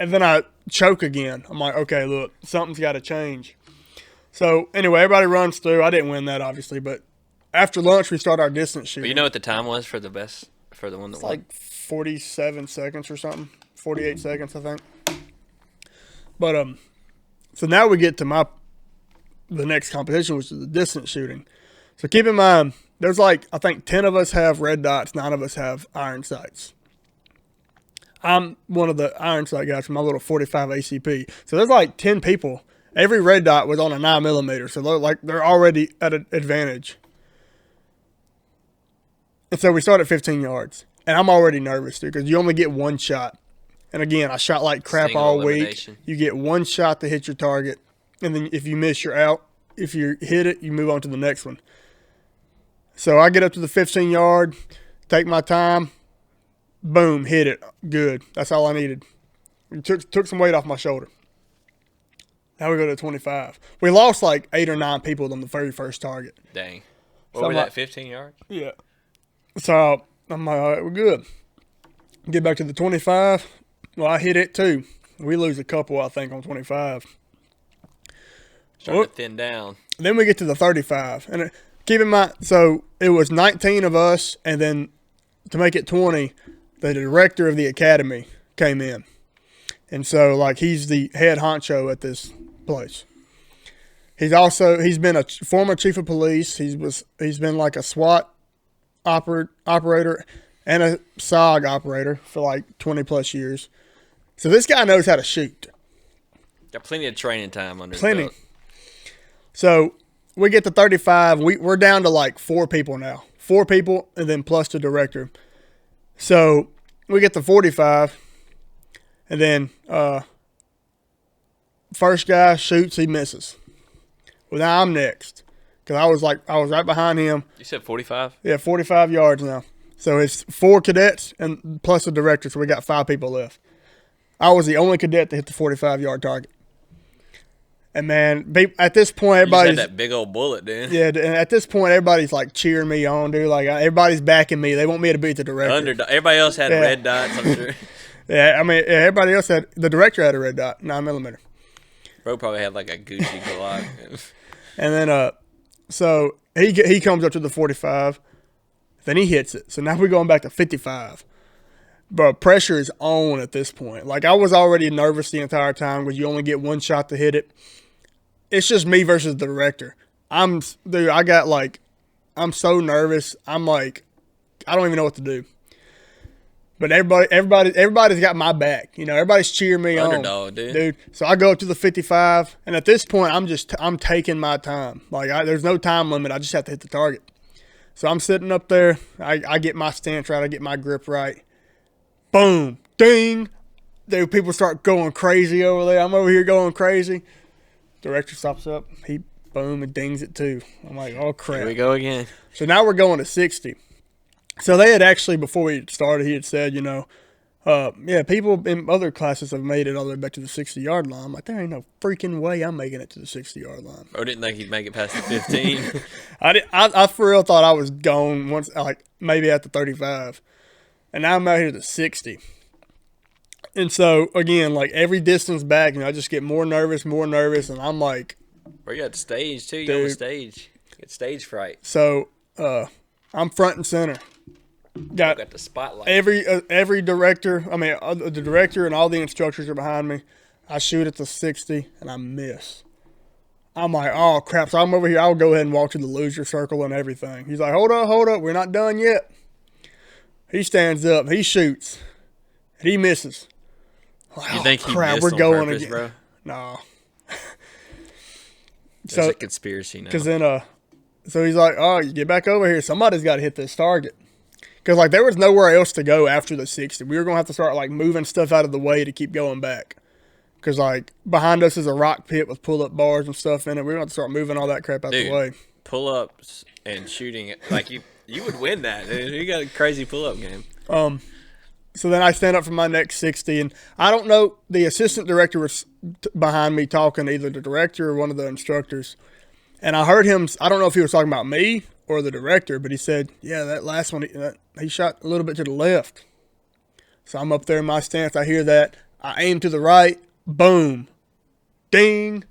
and then I choke again. I'm like, okay, look, something's got to change. So anyway, everybody runs through. I didn't win that obviously, but after lunch we start our distance shooting. But you know what the time was for the best? For the one that it's like 47 seconds or something, 48 seconds, I think. But so now we get to the next competition, which is the distance shooting. So keep in mind, there's like I think 10 of us have red dots, 9 of us have iron sights. I'm one of the iron sight guys from my little 45 ACP. So there's like 10 people. Every red dot was on a 9mm, so they're already at an advantage. And so we start at 15 yards. And I'm already nervous, dude, because you only get one shot. And again, I shot like crap Single all elimination. week. You get one shot to hit your target. And then if you miss, you're out. If you hit it, you move on to the next one. So I get up to the 15-yard, take my time, boom, hit it. Good. That's all I needed. It took some weight off my shoulder. Now we go to 25. We lost like 8 or 9 people on the very first target. Dang. What was that, 15 yards? Yeah. So I'm like, all right, we're good. Get back to the 25. Well, I hit it too. We lose a couple, I think, on 25. Starting to thin down. Then we get to the 35. And keep in mind, so it was 19 of us, and then to make it 20, the director of the academy came in. And so, like, he's the head honcho at this place. He's been a former chief of police. He's been like a SWAT operator and a SOG operator for like 20 plus years. So this guy knows how to shoot. Got plenty of training time under Plenty. the belt. So we get to 35. We're down to like 4 people now. 4 people and then plus the director. So we get to 45 and then first guy shoots, he misses. Well, now I'm next. Because I was right behind him. You said 45? Yeah, 45 yards now. So it's 4 cadets and plus the director, so we got 5 people left. I was the only cadet to hit the 45-yard target. And man, at this point, everybody's... You had that big old bullet, dude. Yeah, and at this point, everybody's like cheering me on, dude. Like everybody's backing me. They want me to beat the director. Everybody else had red dots, I'm sure. Yeah, I mean, everybody else had... The director had a red dot, 9mm. Bro probably had like a Gucci Glock. And then... So he comes up to the 45, then he hits it. So now we're going back to 55. But pressure is on at this point. Like I was already nervous the entire time because you only get one shot to hit it. It's just me versus the director. I'm so nervous. I'm like, I don't even know what to do. But everybody's got my back. You know, everybody's cheering me on. Underdog, dude. So I go up to the 55, and at this point, I'm taking my time. Like, there's no time limit. I just have to hit the target. So I'm sitting up there. I get my stance right. I get my grip right. Boom. Ding. Dude, people start going crazy over there. I'm over here going crazy. Director stops up. He, boom, and dings it too. I'm like, oh, crap. Here we go again. So now we're going to 60. So they had actually, before we started, he had said, you know, yeah, people in other classes have made it all the way back to the 60-yard line. I'm like, there ain't no freaking way I'm making it to the 60-yard line. Bro didn't think he'd make it past the 15. I for real thought I was gone once, like maybe at the 35. And now I'm out here to 60. And so, again, like every distance back, you know, I just get more nervous. And I'm like. Bro, you got the stage, too. You on the stage. You get stage fright. So, I'm front and center. Got the spotlight. Every director, the director and all the instructors are behind me. I shoot at the 60 and I miss. I'm like, oh crap! So I'm over here. I'll go ahead and walk to the loser circle and everything. He's like, hold up, we're not done yet. He stands up, he shoots, and he misses. Like, you think crap, he missed we're on going purpose, again. bro? No. There's a conspiracy now. Because then, so he's like, oh, you get back over here. Somebody's got to hit this target. Because, like, there was nowhere else to go after the 60. We were going to have to start, like, moving stuff out of the way to keep going back. Because, like, behind us is a rock pit with pull-up bars and stuff in it. We're going to have to start moving all that crap out the way. Pull-ups and shooting, like, you would win that. Dude. You got a crazy pull-up game. So then I stand up for my next 60. And I don't know, the assistant director was behind me talking to either the director or one of the instructors. And I heard him, I don't know if he was talking about me or the director, but he said, yeah, that last one, he shot a little bit to the left. So I'm up there in my stance. I hear that. I aim to the right. Boom. Ding.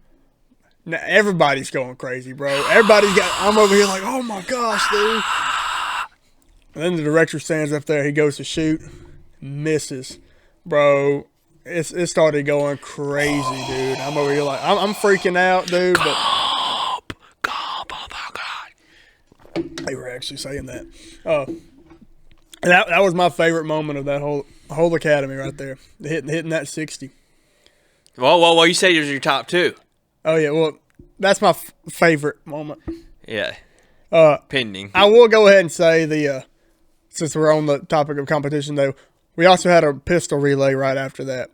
Now everybody's going crazy, bro. I'm over here like, oh my gosh, dude. And then the director stands up there. He goes to shoot. Misses. Bro, it started going crazy, dude. I'm over here like, I'm freaking out, dude. But Gump, oh my God. they were actually saying that. That was my favorite moment of that whole academy right there. Hitting that 60. Whoa, you said it was your top two. Oh, yeah, well, that's my favorite moment. Yeah. Pending. I will go ahead and say since we're on the topic of competition, though, we also had a pistol relay right after that.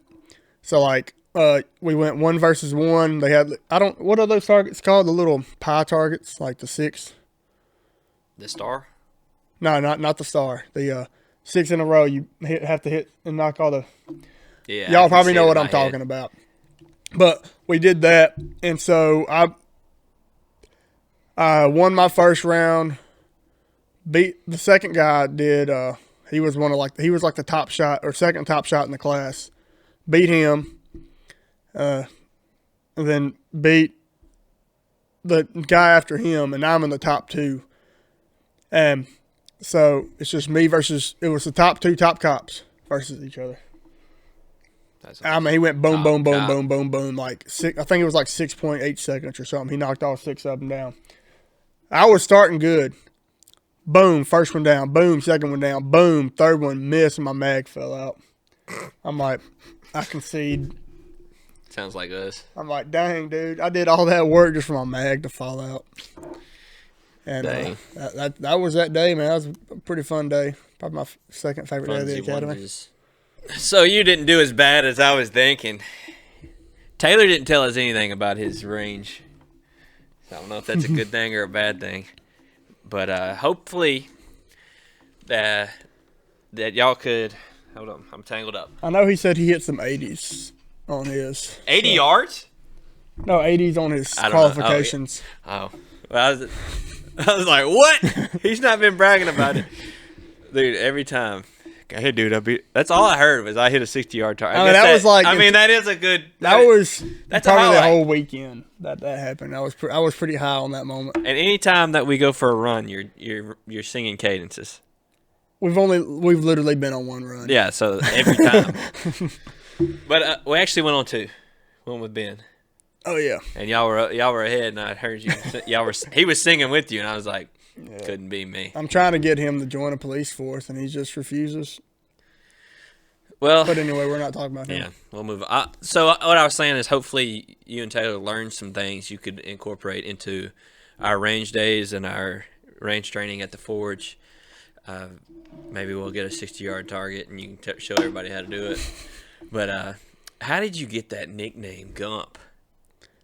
So, like, we went 1 versus 1. They had, what are those targets called? The little pie targets, like the 6. The star? No, not the star. The 6 in a row. You have to hit and knock all the. Yeah. Y'all probably know what I'm talking about. But we did that, and so I won my first round. Beat the second guy. He was like the top shot or second top shot in the class. Beat him, and then beat the guy after him, and I'm in the top 2. And so it's just me versus. It was the top 2 top cops versus each other. He went boom, boom, boom, boom, boom, boom. Like I think it was like 6.8 seconds or something. He knocked all 6 of them down. I was starting good. Boom, first one down. Boom, second one down. Boom, third one missed, and my mag fell out. I'm like, I concede. Sounds like us. I'm like, dang, dude, I did all that work just for my mag to fall out. And that was that day, man. That was a pretty fun day. Probably my second favorite day of the academy. So you didn't do as bad as I was thinking. Taylor didn't tell us anything about his range. I don't know if that's a good thing or a bad thing. But hopefully that y'all could – hold on, I'm tangled up. I know he said he hit some 80s on his. 80 yards? No, 80s on his qualifications. Oh. Well, I was like, what? He's not been bragging about it. Dude, every time. Hey, dude, that's all I heard was I hit a 60-yard target. That is a good. That's probably the whole weekend that happened. I was pretty high on that moment. And any time that we go for a run, you're singing cadences. We've literally been on one run. Yeah, so every time. But we actually went on 2. One with Ben. Oh yeah. And y'all were ahead, and I heard you. He was singing with you, and I was like. Yeah. Couldn't be me. I'm trying to get him to join a police force, and he just refuses. Well, But anyway, we're not talking about him. yeah, we'll move on. So what I was saying is hopefully you and Taylor learned some things you could incorporate into our range days and our range training at the Forge. Maybe we'll get a 60-yard target and you can show everybody how to do it. But how did you get that nickname, Gump?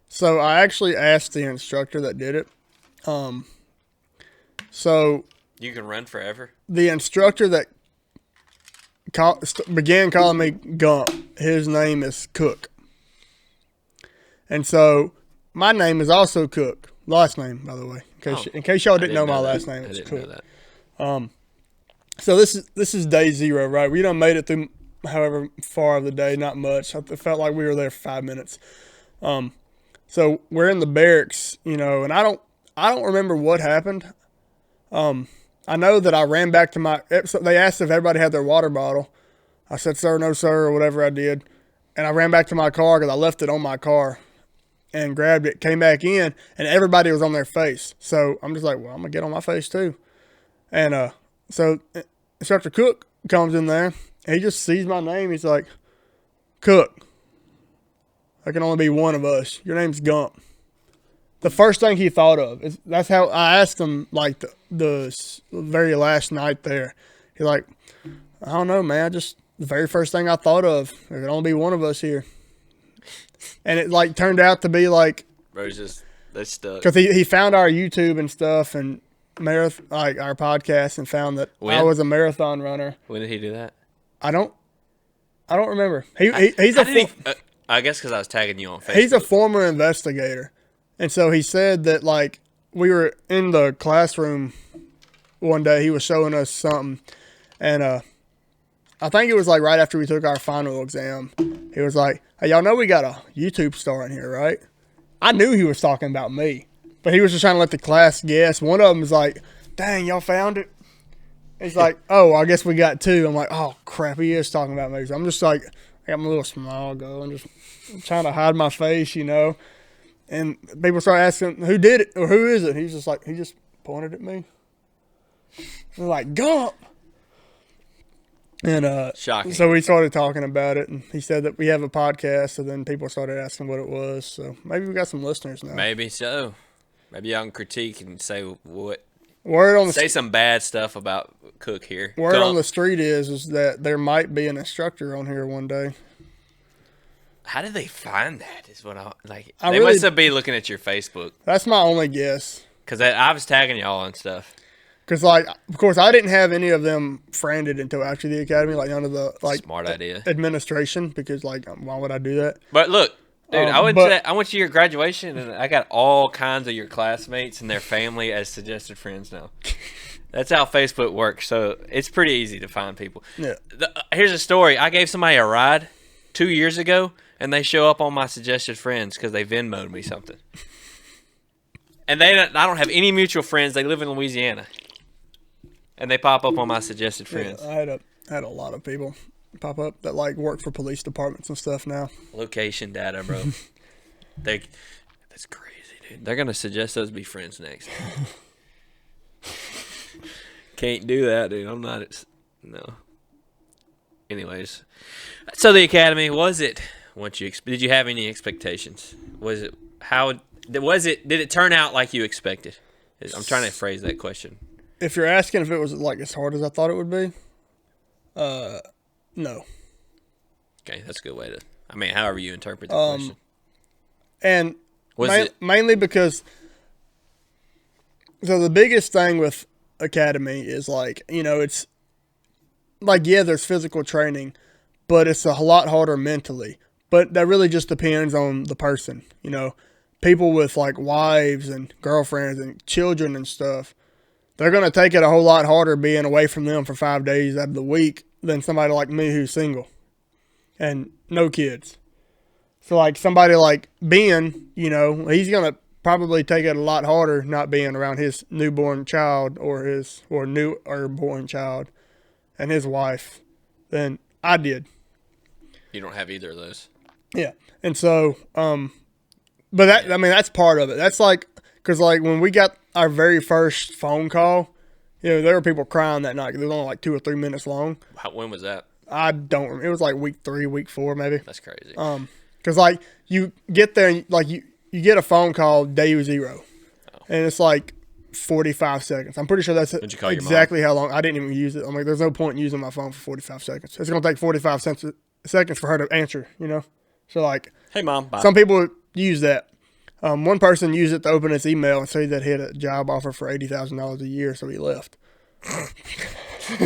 So I actually asked the instructor that did it. So You can run forever? the instructor that began calling me Gump, his name is Cook. And so my name is also Cook. Last name, by the way. In case y'all didn't know my last name, it's Cook. So this is day 0, right? We done made it through however far of the day, not much. I felt like we were there for 5 minutes. So we're in the barracks, and I don't remember what happened. I know that I ran back to they asked if everybody had their water bottle. I said, sir, no, sir, or whatever I did. And I ran back to my car because I left it on my car and grabbed it, came back in, and everybody was on their face. So I'm just like, well, I'm going to get on my face too. And so Instructor Cook comes in there. And he just sees my name. He's like, Cook, there can only be one of us. Your name's Gump. The first thing he thought of is that's how I asked him, like, the very last night there. He's like, I don't know, man. The very first thing I thought of, there can only be one of us here. And it, like, turned out to be, like, Bro's they stuck. Because he found our YouTube and stuff and our podcast and found that I was a marathon runner. When did he do that? I don't remember. I guess because I was tagging you on Facebook. He's a former investigator. And so he said that, like, we were in the classroom one day. He was showing us something. And I think it was, like, right after we took our final exam. He was like, hey, y'all know we got a YouTube star in here, right? I knew he was talking about me. But he was just trying to let the class guess. One of them was like, dang, y'all found it? He's like, oh, I guess we got 2. I'm like, oh, crap, he is talking about me. So I'm just like, I got my little smile going, just trying to hide my face, And people start asking, who did it or who is it? He's just like, he just pointed at me. I'm like, Gump. And shocking. So we started talking about it, and he said that we have a podcast, so then people started asking what it was. So maybe we got some listeners now. Maybe so. Maybe y'all can critique and say what. Say some bad stuff about Cook here. Word on the street is that there might be an instructor on here one day. How did they find that? Is what they really must have been looking at your Facebook. That's my only guess. Because I was tagging y'all and stuff. Because, like, of course, I didn't have any of them friended until after the academy. Like, none of the smart idea administration. Because, like, why would I do that? But look. Dude, I went to your graduation, and I got all kinds of your classmates and their family as suggested friends now. That's how Facebook works, so it's pretty easy to find people. Yeah. Here's a story. I gave somebody a ride 2 years ago, and they show up on my suggested friends because they Venmo'd me something. And I don't have any mutual friends. They live in Louisiana, and they pop up on my suggested friends. Yeah, I had a lot of people pop up that like work for police departments and stuff now. Location data, bro. That's crazy, dude. They're gonna suggest us be friends next. Can't do that, dude. I'm not. No. Anyways, so the academy, was it what you did you have any expectations? Was it did it turn out like you expected? I'm trying to phrase that question. If you're asking if it was like as hard as I thought it would be, no. Okay, that's a good way to. I mean, however you interpret the question. And mainly because, so the biggest thing with academy is like, it's like, yeah, there's physical training, but it's a lot harder mentally. But that really just depends on the person. People with like wives and girlfriends and children and stuff, they're going to take it a whole lot harder being away from them for 5 days out of the week than somebody like me who's single and no kids. So like somebody like Ben, he's going to probably take it a lot harder not being around his newborn child or born child and his wife than I did. You don't have either of those. Yeah. And so, but that's part of it. That's like, because like when we got our very first phone call, there were people crying that night. It was only like 2 or 3 minutes long. When was that? I don't remember. It was like week 3, week 4 maybe. That's crazy. Because like you get there and like you get a phone call day 0, and it's like 45 seconds. I'm pretty sure that's Did you call your exactly how long. I didn't even use it. I'm like, there's no point in using my phone for 45 seconds. It's gonna take 45 seconds for her to answer. You know, so like, hey mom, bye. some people use that. One person used it to open his email and say that he had a job offer for $80,000 a year, so he left.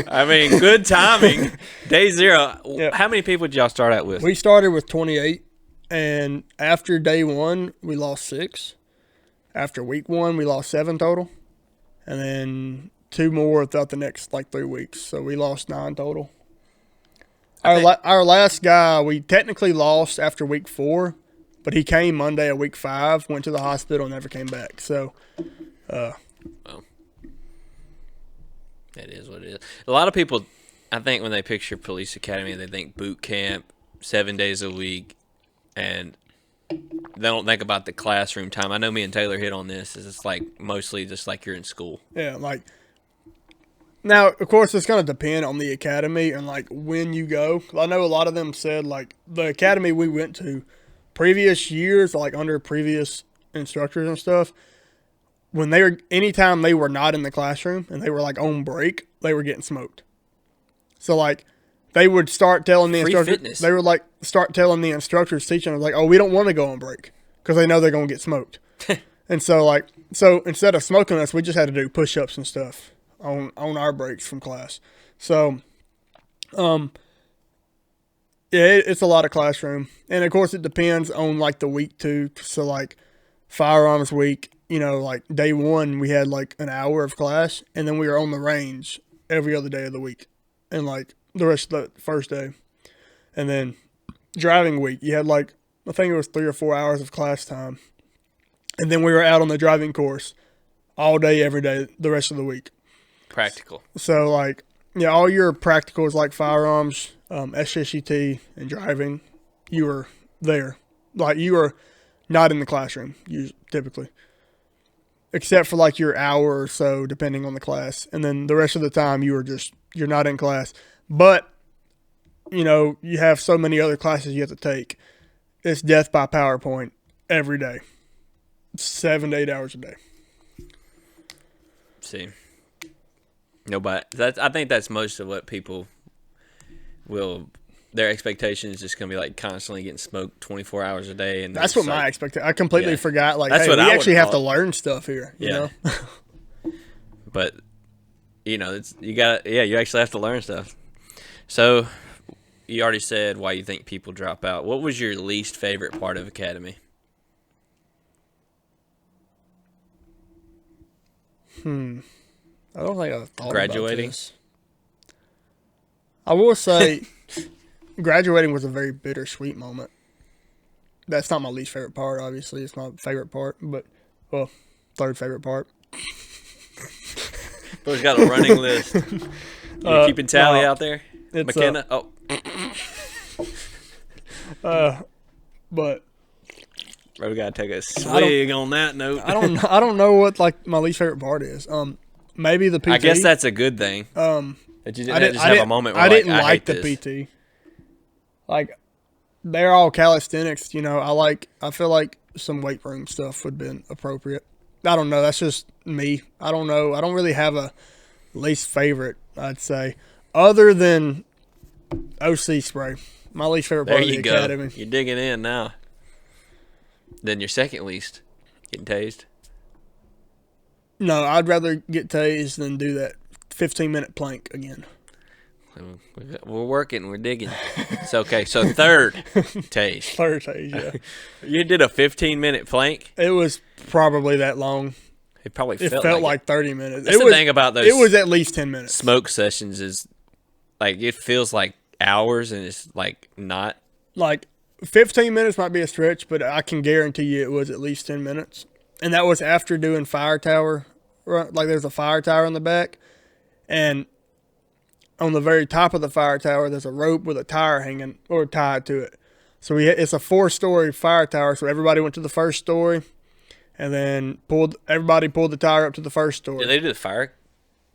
I mean, good timing. Day 0. Yeah. How many people did y'all start out with? We started with 28, and after day 1, we lost 6. After week 1, we lost 7 total, and then 2 more throughout the next like 3 weeks. So we lost 9 total. Our last guy, we technically lost after week 4, but he came Monday of week 5, went to the hospital, and never came back. So, well, it is what it is. A lot of people, I think, when they picture police academy, they think boot camp, 7 days a week, and they don't think about the classroom time. I know me and Taylor hit on this. It's like mostly just like you're in school. yeah, like, now, of course, it's going to depend on the academy and, like, when you go. I know a lot of them said, like, the academy we went to previous years, like, under previous instructors and stuff, when they were, anytime they were not in the classroom and they were, like, on break, they were getting smoked. So, like, they would start telling the instructors, they would, like, start telling the instructors teaching them, like, oh, we don't want to go on break because they know they're going to get smoked. And so, like, so instead of smoking us, we just had to do push-ups and stuff on our breaks from class. So, yeah, it's a lot of classroom. And, of course, it depends on, like, the week, too. So, like, firearms week, you know, like, day 1, we had, like, an hour of class. And then we were on the range every other day of the week. And, like, the rest of the first day. And then driving week, you had, like, I think it was 3 or 4 hours of class time. And then we were out on the driving course all day, every day, the rest of the week. Practical. So, like, yeah, all your practicals like firearms, SSUT, and driving, you were there. Like, you were not in the classroom, typically. Except for, like, your hour or so, depending on the class. And then the rest of the time, you're not in class. But, you know, you have so many other classes you have to take. It's death by PowerPoint every day. 7 to 8 hours a day. See. Nobody. I think that's most of what people will. Their expectation is just going to be like constantly getting smoked 24 hours a day, and that's what my expectation. I completely forgot. Like, that's hey, what we I actually have to call it. learn stuff here. You know. But you know, you actually have to learn stuff. So you already said why you think people drop out. What was your least favorite part of academy? I don't think I've thought Graduating? about this. I will say graduating was a very bittersweet moment. That's not my least favorite part, obviously. It's my favorite part, but, well, third favorite part. Bro's got a running list. You keeping tally out there? McKenna? But Bro, we got to take a swig on that note. I don't know what, like, my least favorite part is. Maybe the PT. I guess that's a good thing. That you didn't just have a moment where I didn't like hate the this. PT. Like, they're all calisthenics, you know. I feel like some weight room stuff would have been appropriate. I don't know. That's just me. I don't know. I don't really have a least favorite, I'd say, other than OC spray. My least favorite part of the academy. You're digging in now. Then your second least, getting tased. No, I'd rather get tased than do that 15-minute plank again. We're working. We're digging. It's okay. So third tase. Third tase, yeah. You did a 15-minute plank? It was probably that long. It probably felt like 30 minutes. That's the thing about those. It was at least 10 minutes. Smoke sessions is like it feels like hours, and it's like not. Like 15 minutes might be a stretch, but I can guarantee you it was at least 10 minutes. And that was after doing fire tower. Like, there's a fire tower in the back, and on the very top of the fire tower, there's a rope with a tire hanging or tied to it. So it's a 4-story fire tower. So everybody went to the first story, and then everybody pulled the tire up to the first story. Did they do the fire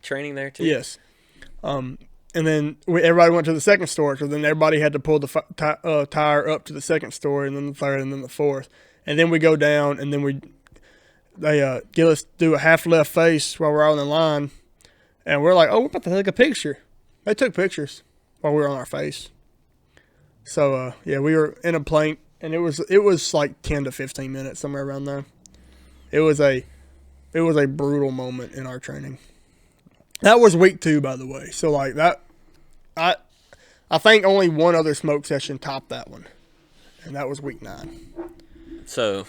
training there too? Yes. And then everybody went to the second story. So then everybody had to pull the tire up to the second story, and then the third, and then the fourth. And then we go down, and then they get us do a half left face while we're all in line. And we're like, oh, we're about to take a picture. They took pictures while we were on our face. So, yeah, we were in a plank, and it was like 10 to 15 minutes, somewhere around there. It was a brutal moment in our training. That was week 2, by the way. So, like, that, I think only one other smoke session topped that one, and that was week 9. So,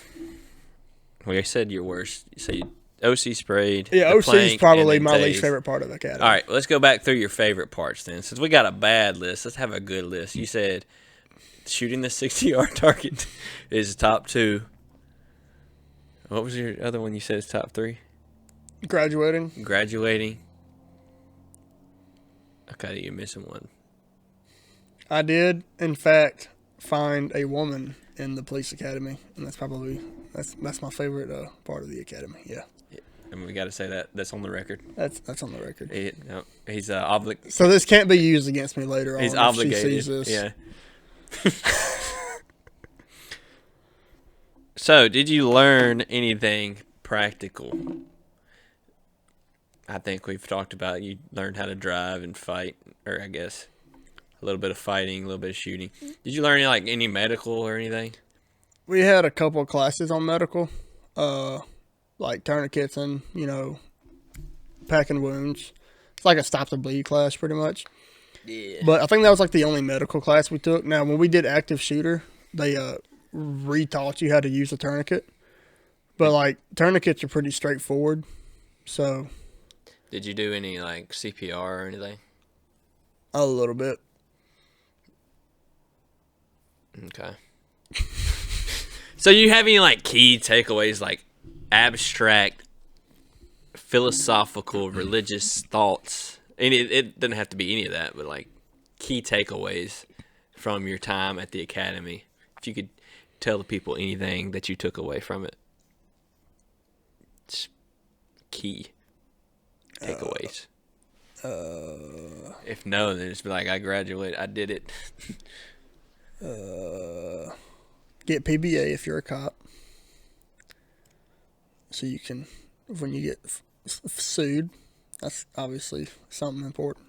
well, you said your worst. So, you OC sprayed. Yeah, OC is probably my least favorite part of the academy. All right, let's go back through your favorite parts then. Since we got a bad list, let's have a good list. You said shooting the 60-yard target is top 2. What was your other one you said is top 3? Graduating. Okay, you're missing one. I did, in fact, find a woman in the police academy, and that's my favorite part of the academy. Yeah. And we got to say that that's on the record. That's on the record. He's obligated. So this can't be used against me later on. He's obligated. She sees this. Yeah. So, did you learn anything practical? I think we've talked about you learned how to drive and fight, or I guess a little bit of fighting, a little bit of shooting. Did you learn any medical or anything? We had a couple of classes on medical, like tourniquets and, packing wounds. It's like a stop the bleed class pretty much. Yeah. But I think that was like the only medical class we took. Now, when we did active shooter, they retaught you how to use a tourniquet. But like tourniquets are pretty straightforward. So, did you do any CPR or anything? A little bit. Okay. So you have any key takeaways, abstract, philosophical, religious thoughts? It doesn't have to be any of that, but key takeaways from your time at the academy. If you could tell the people anything that you took away from it, it's key takeaways. If no, then just be I graduated, I did it. Get PBA if you're a cop. So you can, when you get sued, that's obviously something important.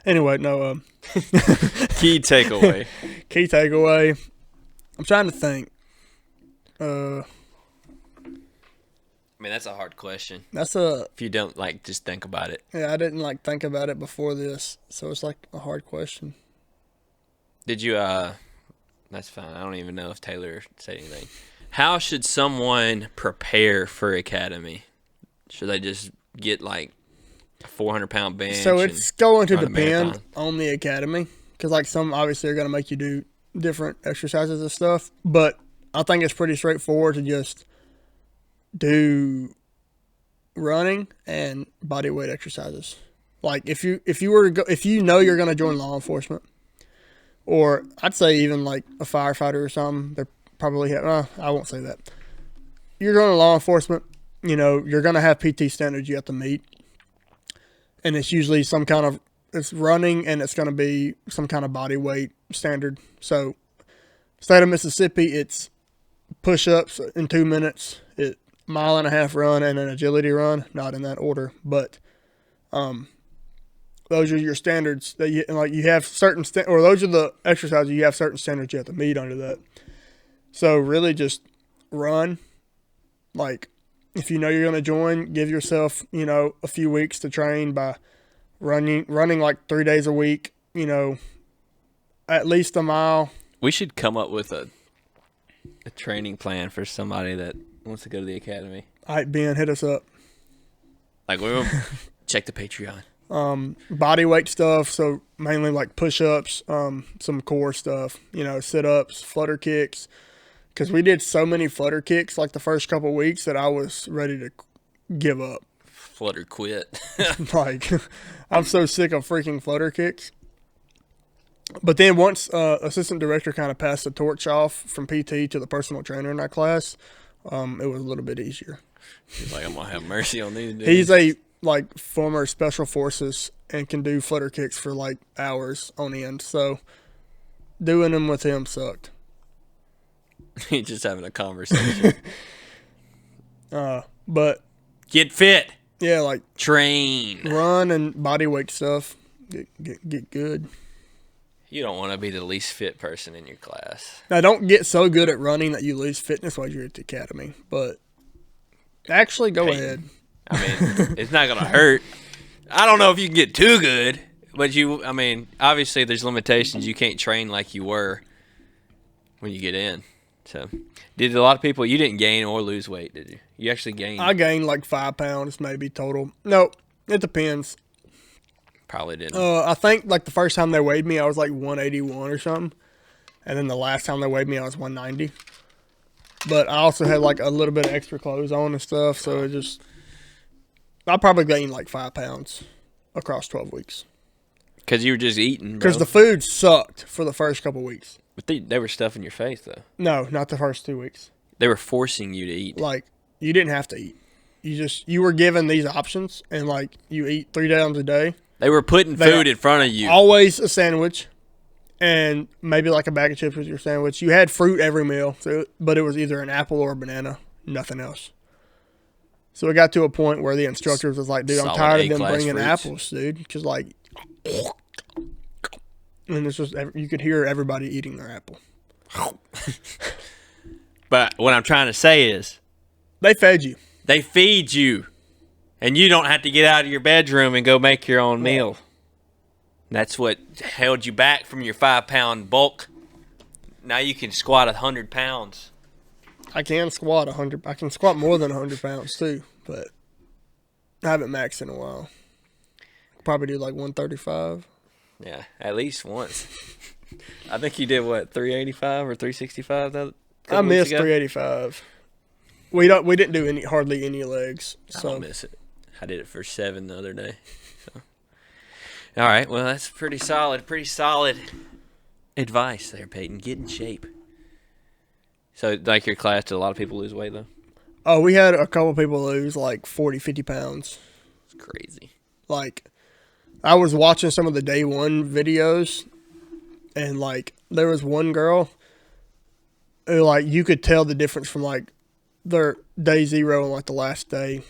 Anyway, no. Key takeaway. Key takeaway. I'm trying to think. I mean, that's a hard question. If you don't just think about it. Yeah, I didn't think about it before this, so it's a hard question. Did you? That's fine. I don't even know if Taylor said anything. How should someone prepare for academy? Should they just get a 400-pound bench? So it's going to depend on the academy, because some obviously are going to make you do different exercises and stuff. But I think it's pretty straightforward to just do running and body weight exercises. If you were to go, if you know you're going to join law enforcement, or I'd say even a firefighter or something, they're probably have, I won't say that. You're going to law enforcement, you're going to have PT standards you have to meet. And it's usually it's running, and it's going to be some kind of body weight standard. So, state of Mississippi, it's push-ups in 2 minutes, 1.5 mile run, and an agility run. Not in that order, but those are your standards that you have certain or those are the exercises you have certain standards you have to meet under that. So really just run. If you know you're going to join, give yourself, a few weeks to train by running 3 days a week, at least a mile. We should come up with a training plan for somebody that wants to go to the academy. All right, Ben, hit us up. We'll check the Patreon. Body weight stuff, so mainly push-ups, some core stuff, sit-ups, flutter kicks, because we did so many flutter kicks the first couple of weeks that I was ready to give up. Flutter quit. I'm so sick of freaking flutter kicks. But then once assistant director kind of passed the torch off from PT to the personal trainer in that class, it was a little bit easier. He's I'm going to have mercy on these dudes. like former special forces and can do flutter kicks for like hours on end. So doing them with him sucked. You're just having a conversation. But Get fit. yeah, like Train. run and body weight stuff. Get good. You don't want to be the least fit person in your class. Now, don't get so good at running that you lose fitness while you're at the academy. But actually, go Peyton. ahead. I mean, it's not going to hurt. I don't know if you can get too good, but obviously there's limitations. You can't train like you were when you get in. So, did a lot of people, you didn't gain or lose weight, did you? You actually gained? I gained like 5 pounds maybe total. No, it depends. Probably didn't. I think like the first time they weighed me, I was like 181 or something. And then the last time they weighed me, I was 190. But I also had like a little bit of extra clothes on and stuff. So I probably gained like 5 pounds across 12 weeks. Because you were just eating, bro. Because the food sucked for the first couple weeks. But they were stuffing your face, though. No, not the first 2 weeks. They were forcing you to eat. Like, you didn't have to eat. You were given these options, and like, you eat 3 times a day. They were putting food in front of you. Always a sandwich, and maybe like a bag of chips with your sandwich. You had fruit every meal, but it was either an apple or a banana, nothing else. So it got to a point where the instructors was like, dude, I'm Solid tired of them A-class bringing fruits. apples, dude. Because like, and it's just, you could hear everybody eating their apple. But what I'm trying to say is, They fed you. they feed you, and you don't have to get out of your bedroom and go make your own meal. That's what held you back from your 5-pound bulk. Now you can squat 100 pounds. I can squat 100. I can squat more than 100 pounds too, but I haven't maxed in a while. Probably do like 135. Yeah, at least once. I think you did, what, 385 or 365? I missed 385. We didn't do hardly any legs. I So don't miss it. I did it for 7 the other day. So. All right, well, that's pretty solid advice there, Peyton. Get in shape. So, like your class, did a lot of people lose weight, though? we had a couple people lose like 40, 50 pounds. It's crazy. Like, I was watching some of the day one videos, and like there was one girl who, like, you could tell the difference from like their day 0 and like the last day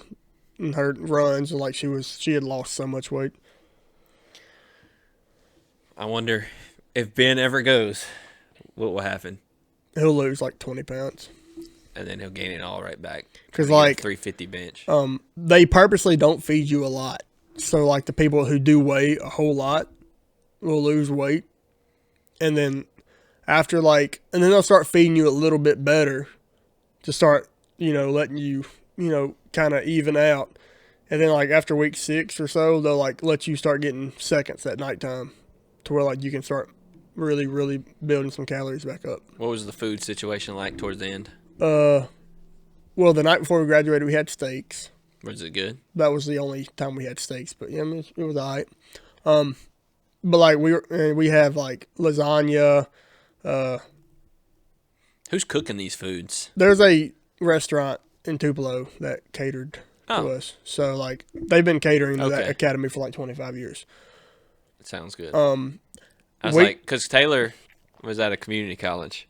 in her runs, and like she had lost so much weight. I wonder if Ben ever goes, what will happen? He'll lose like 20 pounds. And then he'll gain it all right back. 'Cause, He'll get a like, 350 bench. They purposely don't feed you a lot. So like the people who do weigh a whole lot will lose weight. And then after and then they'll start feeding you a little bit better to start, letting you, kind of even out. And then like after week 6 or so, they'll like let you start getting seconds at nighttime to where like you can start really, really building some calories back up. What was the food situation like towards the end? Well, the night before we graduated, we had steaks. Was it good? That was the only time we had steaks, but yeah, I mean, it was all right. But like we have like lasagna. Who's cooking these foods? There's a restaurant in Tupelo that catered to us, so like they've been catering to that academy for like 25 years. It sounds good. I was because Taylor was at a community college,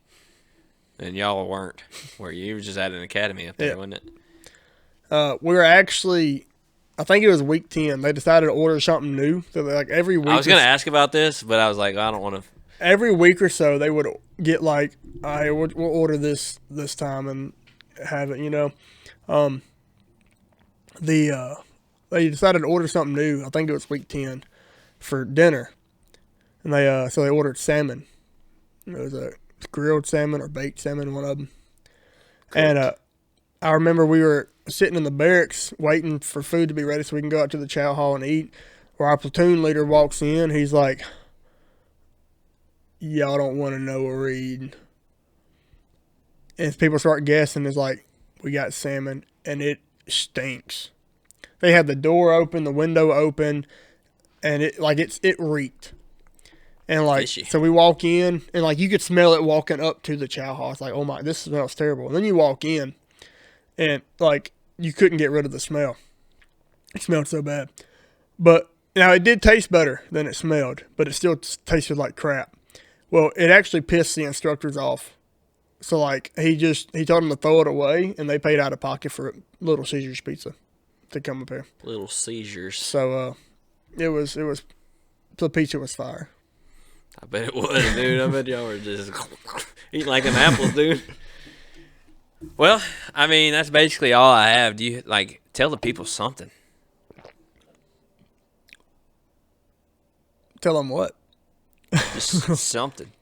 and y'all weren't. Where you were just at an academy up there, wasn't it? We were actually, I think it was week 10. They decided to order something new. So like every week, I was gonna ask about this, but I was like, I don't want to. Every week or so, they would get like, all right, we'll order this time and have it. They decided to order something new. I think it was week 10 for dinner, and they ordered salmon. It was a grilled salmon or baked salmon, one of them. Cool. And I remember we were sitting in the barracks waiting for food to be ready so we can go out to the chow hall and eat. Where our platoon leader walks in, he's like, y'all don't want to know or read. And people start guessing, it's like, we got salmon, and it stinks. They had the door open, the window open, and it reeked. And like, fishy. So we walk in, and like you could smell it walking up to the chow hall. It's like, oh my, this smells terrible. And then you walk in, and like you couldn't get rid of the smell. It smelled so bad. But now it did taste better than it smelled, but it still tasted like crap. Well, it actually pissed the instructors off. So like he told them to throw it away, and they paid out of pocket for Little Caesars pizza to come up here. Little Caesars. So the pizza was fire. I bet it was, dude. I bet y'all were just eating like them apples, dude. Well, I mean, that's basically all I have. Do you, tell the people something? Tell them what? Just something.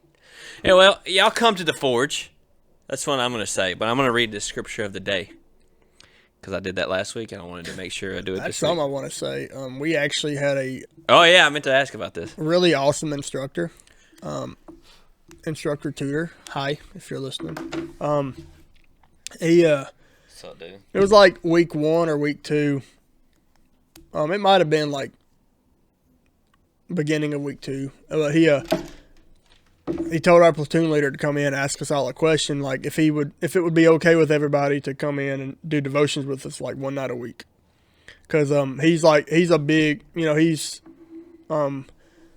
Yeah, well, y'all come to the Forge. That's what I'm going to say. But I'm going to read the scripture of the day. Because I did that last week, and I wanted to make sure I do it That's this something week. I want to say. We actually had a Oh, yeah, I meant to ask about this. really awesome instructor. Instructor tutor. Hi, if you're listening. What's up, dude? It was like week 1 or week 2. It might have been like beginning of week 2. But he told our platoon leader to come in and ask us all a question, like if it would be okay with everybody to come in and do devotions with us like one night a week. Cause he's a big, he's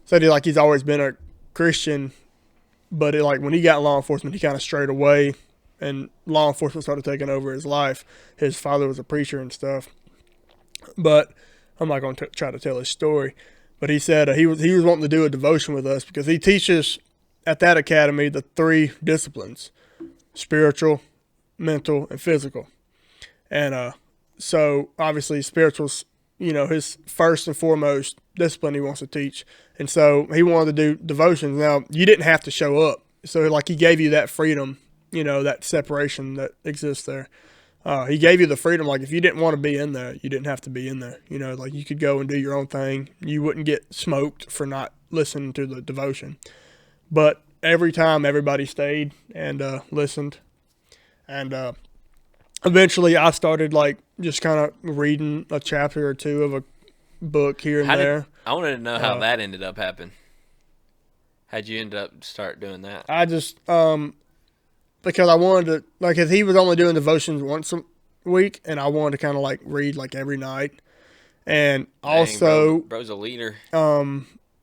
said he's always been a Christian, but when he got in law enforcement, he kind of strayed away, and law enforcement started taking over his life. His father was a preacher and stuff, but I'm not going to try to tell his story. But he said he was wanting to do a devotion with us because he teaches at that academy the 3 disciplines: spiritual, mental, and physical. And so obviously spiritual's his first and foremost discipline he wants to teach. And so he wanted to do devotions. Now, you didn't have to show up. So he gave you that freedom, that separation that exists there. He gave you the freedom, if you didn't want to be in there, you didn't have to be in there. You could go and do your own thing. You wouldn't get smoked for not listening to the devotion. But every time, everybody stayed and listened. And eventually I started just kind of reading a chapter or 2 of a book here and there. I wanted to know how that ended up happening. How'd you end up start doing that? I just, because I wanted to, cause he was only doing devotions once a week, and I wanted to kind of read every night. And Dang, also, bro's a leader.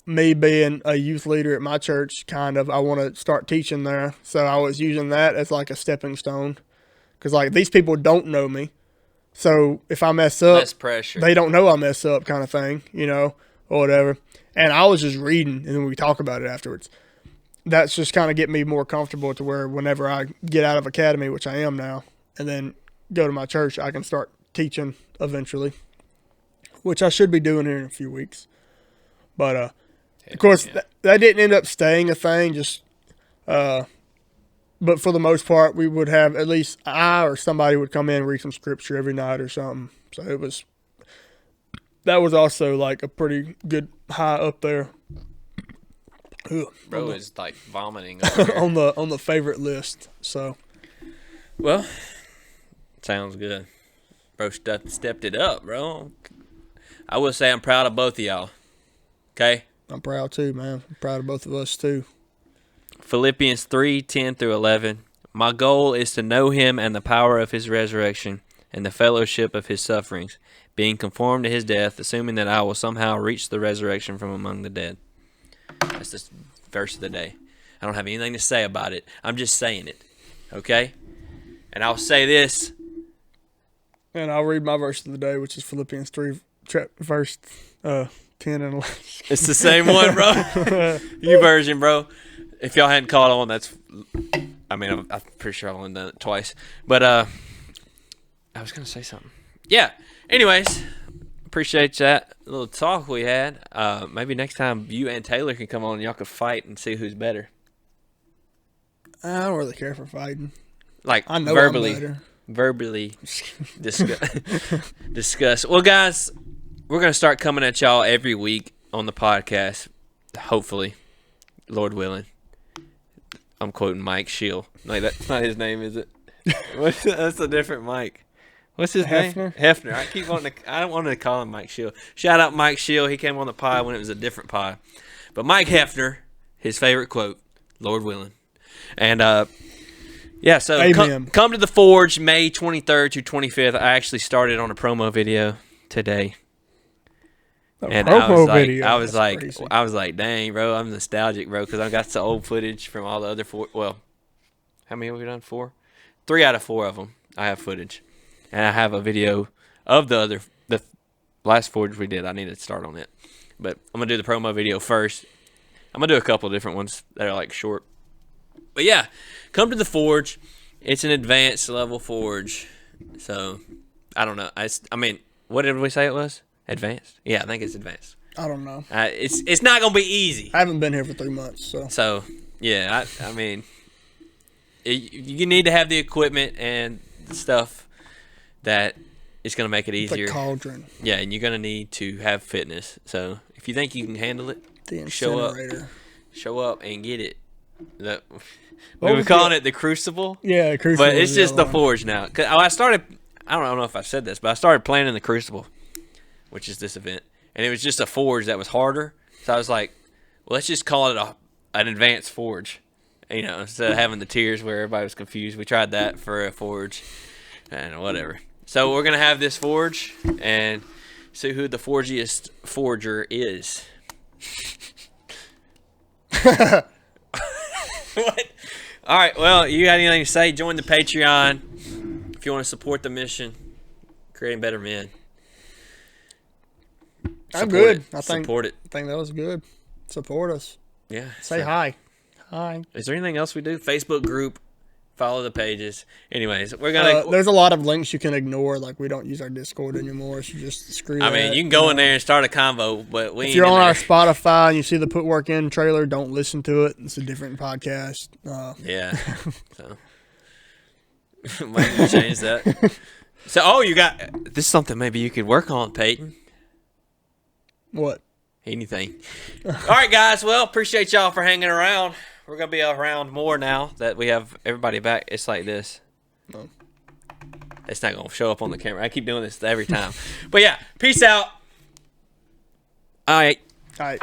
Me being a youth leader at my church, I want to start teaching there. So I was using that as a stepping stone. Because these people don't know me. So if I mess up, Less pressure. they don't know I mess up, kind of thing, or whatever. And I was just reading, and then we talk about it afterwards. That's just kind of get me more comfortable to where whenever I get out of academy, which I am now, and then go to my church, I can start teaching eventually, which I should be doing here in a few weeks. But of course, that didn't end up staying a thing. Just but for the most part, we would have at least I or somebody would come in and read some scripture every night or something. So that was also a pretty good high up there. Ugh, Bro is vomiting over here. on the favorite list. So, Well, sounds good. Bro stepped it up, bro. I will say I'm proud of both of y'all. Okay? I'm proud too, man. I'm proud of both of us too. Philippians 3:10-11. My goal is to know him and the power of his resurrection and the fellowship of his sufferings, being conformed to his death, assuming that I will somehow reach the resurrection from among the dead. That's the verse of the day. I don't have anything to say about it. I'm just saying it. Okay? And I'll say this. And I'll read my verse of the day, which is Philippians 3, verse 10 and 11. It's the same one, bro. You version, bro. If y'all hadn't caught on, I'm pretty sure I've only done it twice. But I was going to say something. Yeah. Anyways, appreciate that little talk we had. Maybe next time you and Taylor can come on and y'all can fight and see who's better. I don't really care for fighting. I know verbally. I'm better. Verbally discuss. Well, guys, we're going to start coming at y'all every week on the podcast. Hopefully, Lord willing. I'm quoting Mike Shield. That's not his name, is it? That's a different Mike. What's his name? Hefner. I don't want to call him Mike Shield. Shout out Mike Shield. He came on the pod when it was a different pod. But Mike Hefner, his favorite quote, Lord willing. And so come to the Forge May 23rd to 25th. I actually started on a promo video today. And promo video. I was That's like, crazy. I was like, dang, bro, I'm nostalgic, bro, because I got the old footage from all the other four. Well, how many have we done? 4? 3 out of 4 of them I have footage, and I have a video of the last forge we did. I need to start on it, but I'm gonna do the promo video first. I'm gonna do a couple of different ones that are like short. But yeah, come to the forge. It's an advanced level forge, so I don't know. I mean, what did we say it was? Advanced? Yeah, I think it's advanced. I don't know. It's not gonna be easy. I haven't been here for 3 months, so. So yeah, I mean, you need to have the equipment and the stuff that is gonna make it easier. The cauldron. Yeah, and you're gonna need to have fitness. So if you think you can handle it, The show up. incinerator. Show up and get it. We What were was calling it the Crucible. Yeah, Crucible. But it's was just the other one. Forge now. 'Cause I don't know if I said this, but I started playing in the Crucible, which is this event. And it was just a Forge that was harder. So I was like, well, let's just call it an advanced Forge. You know, instead of having the tiers where everybody was confused. We tried that for a Forge and whatever. So we're going to have this Forge and see who the forgiest forger is. What? All right, well, you got anything to say? Join the Patreon if you want to support the mission, creating better men. I'm good. Support it. I think that was good. Support us. Yeah. Say hi. Hi. Is there anything else we do? Facebook group. Follow the pages. Anyways, we're gonna. There's a lot of links you can ignore. Like, we don't use our Discord anymore, so just screw that. I mean, you can go in there and start a convo, but we. If ain't you're in on there. our Spotify and you see the Put Work In trailer, don't listen to it. It's a different podcast. Yeah. So. Maybe change that. So, you got this is something maybe you could work on, Peyton. What? Anything. All right, guys. Well, appreciate y'all for hanging around. We're going to be around more now that we have everybody back. It's like this. No. It's not going to show up on the camera. I keep doing this every time. But, yeah, peace out. All right. All right.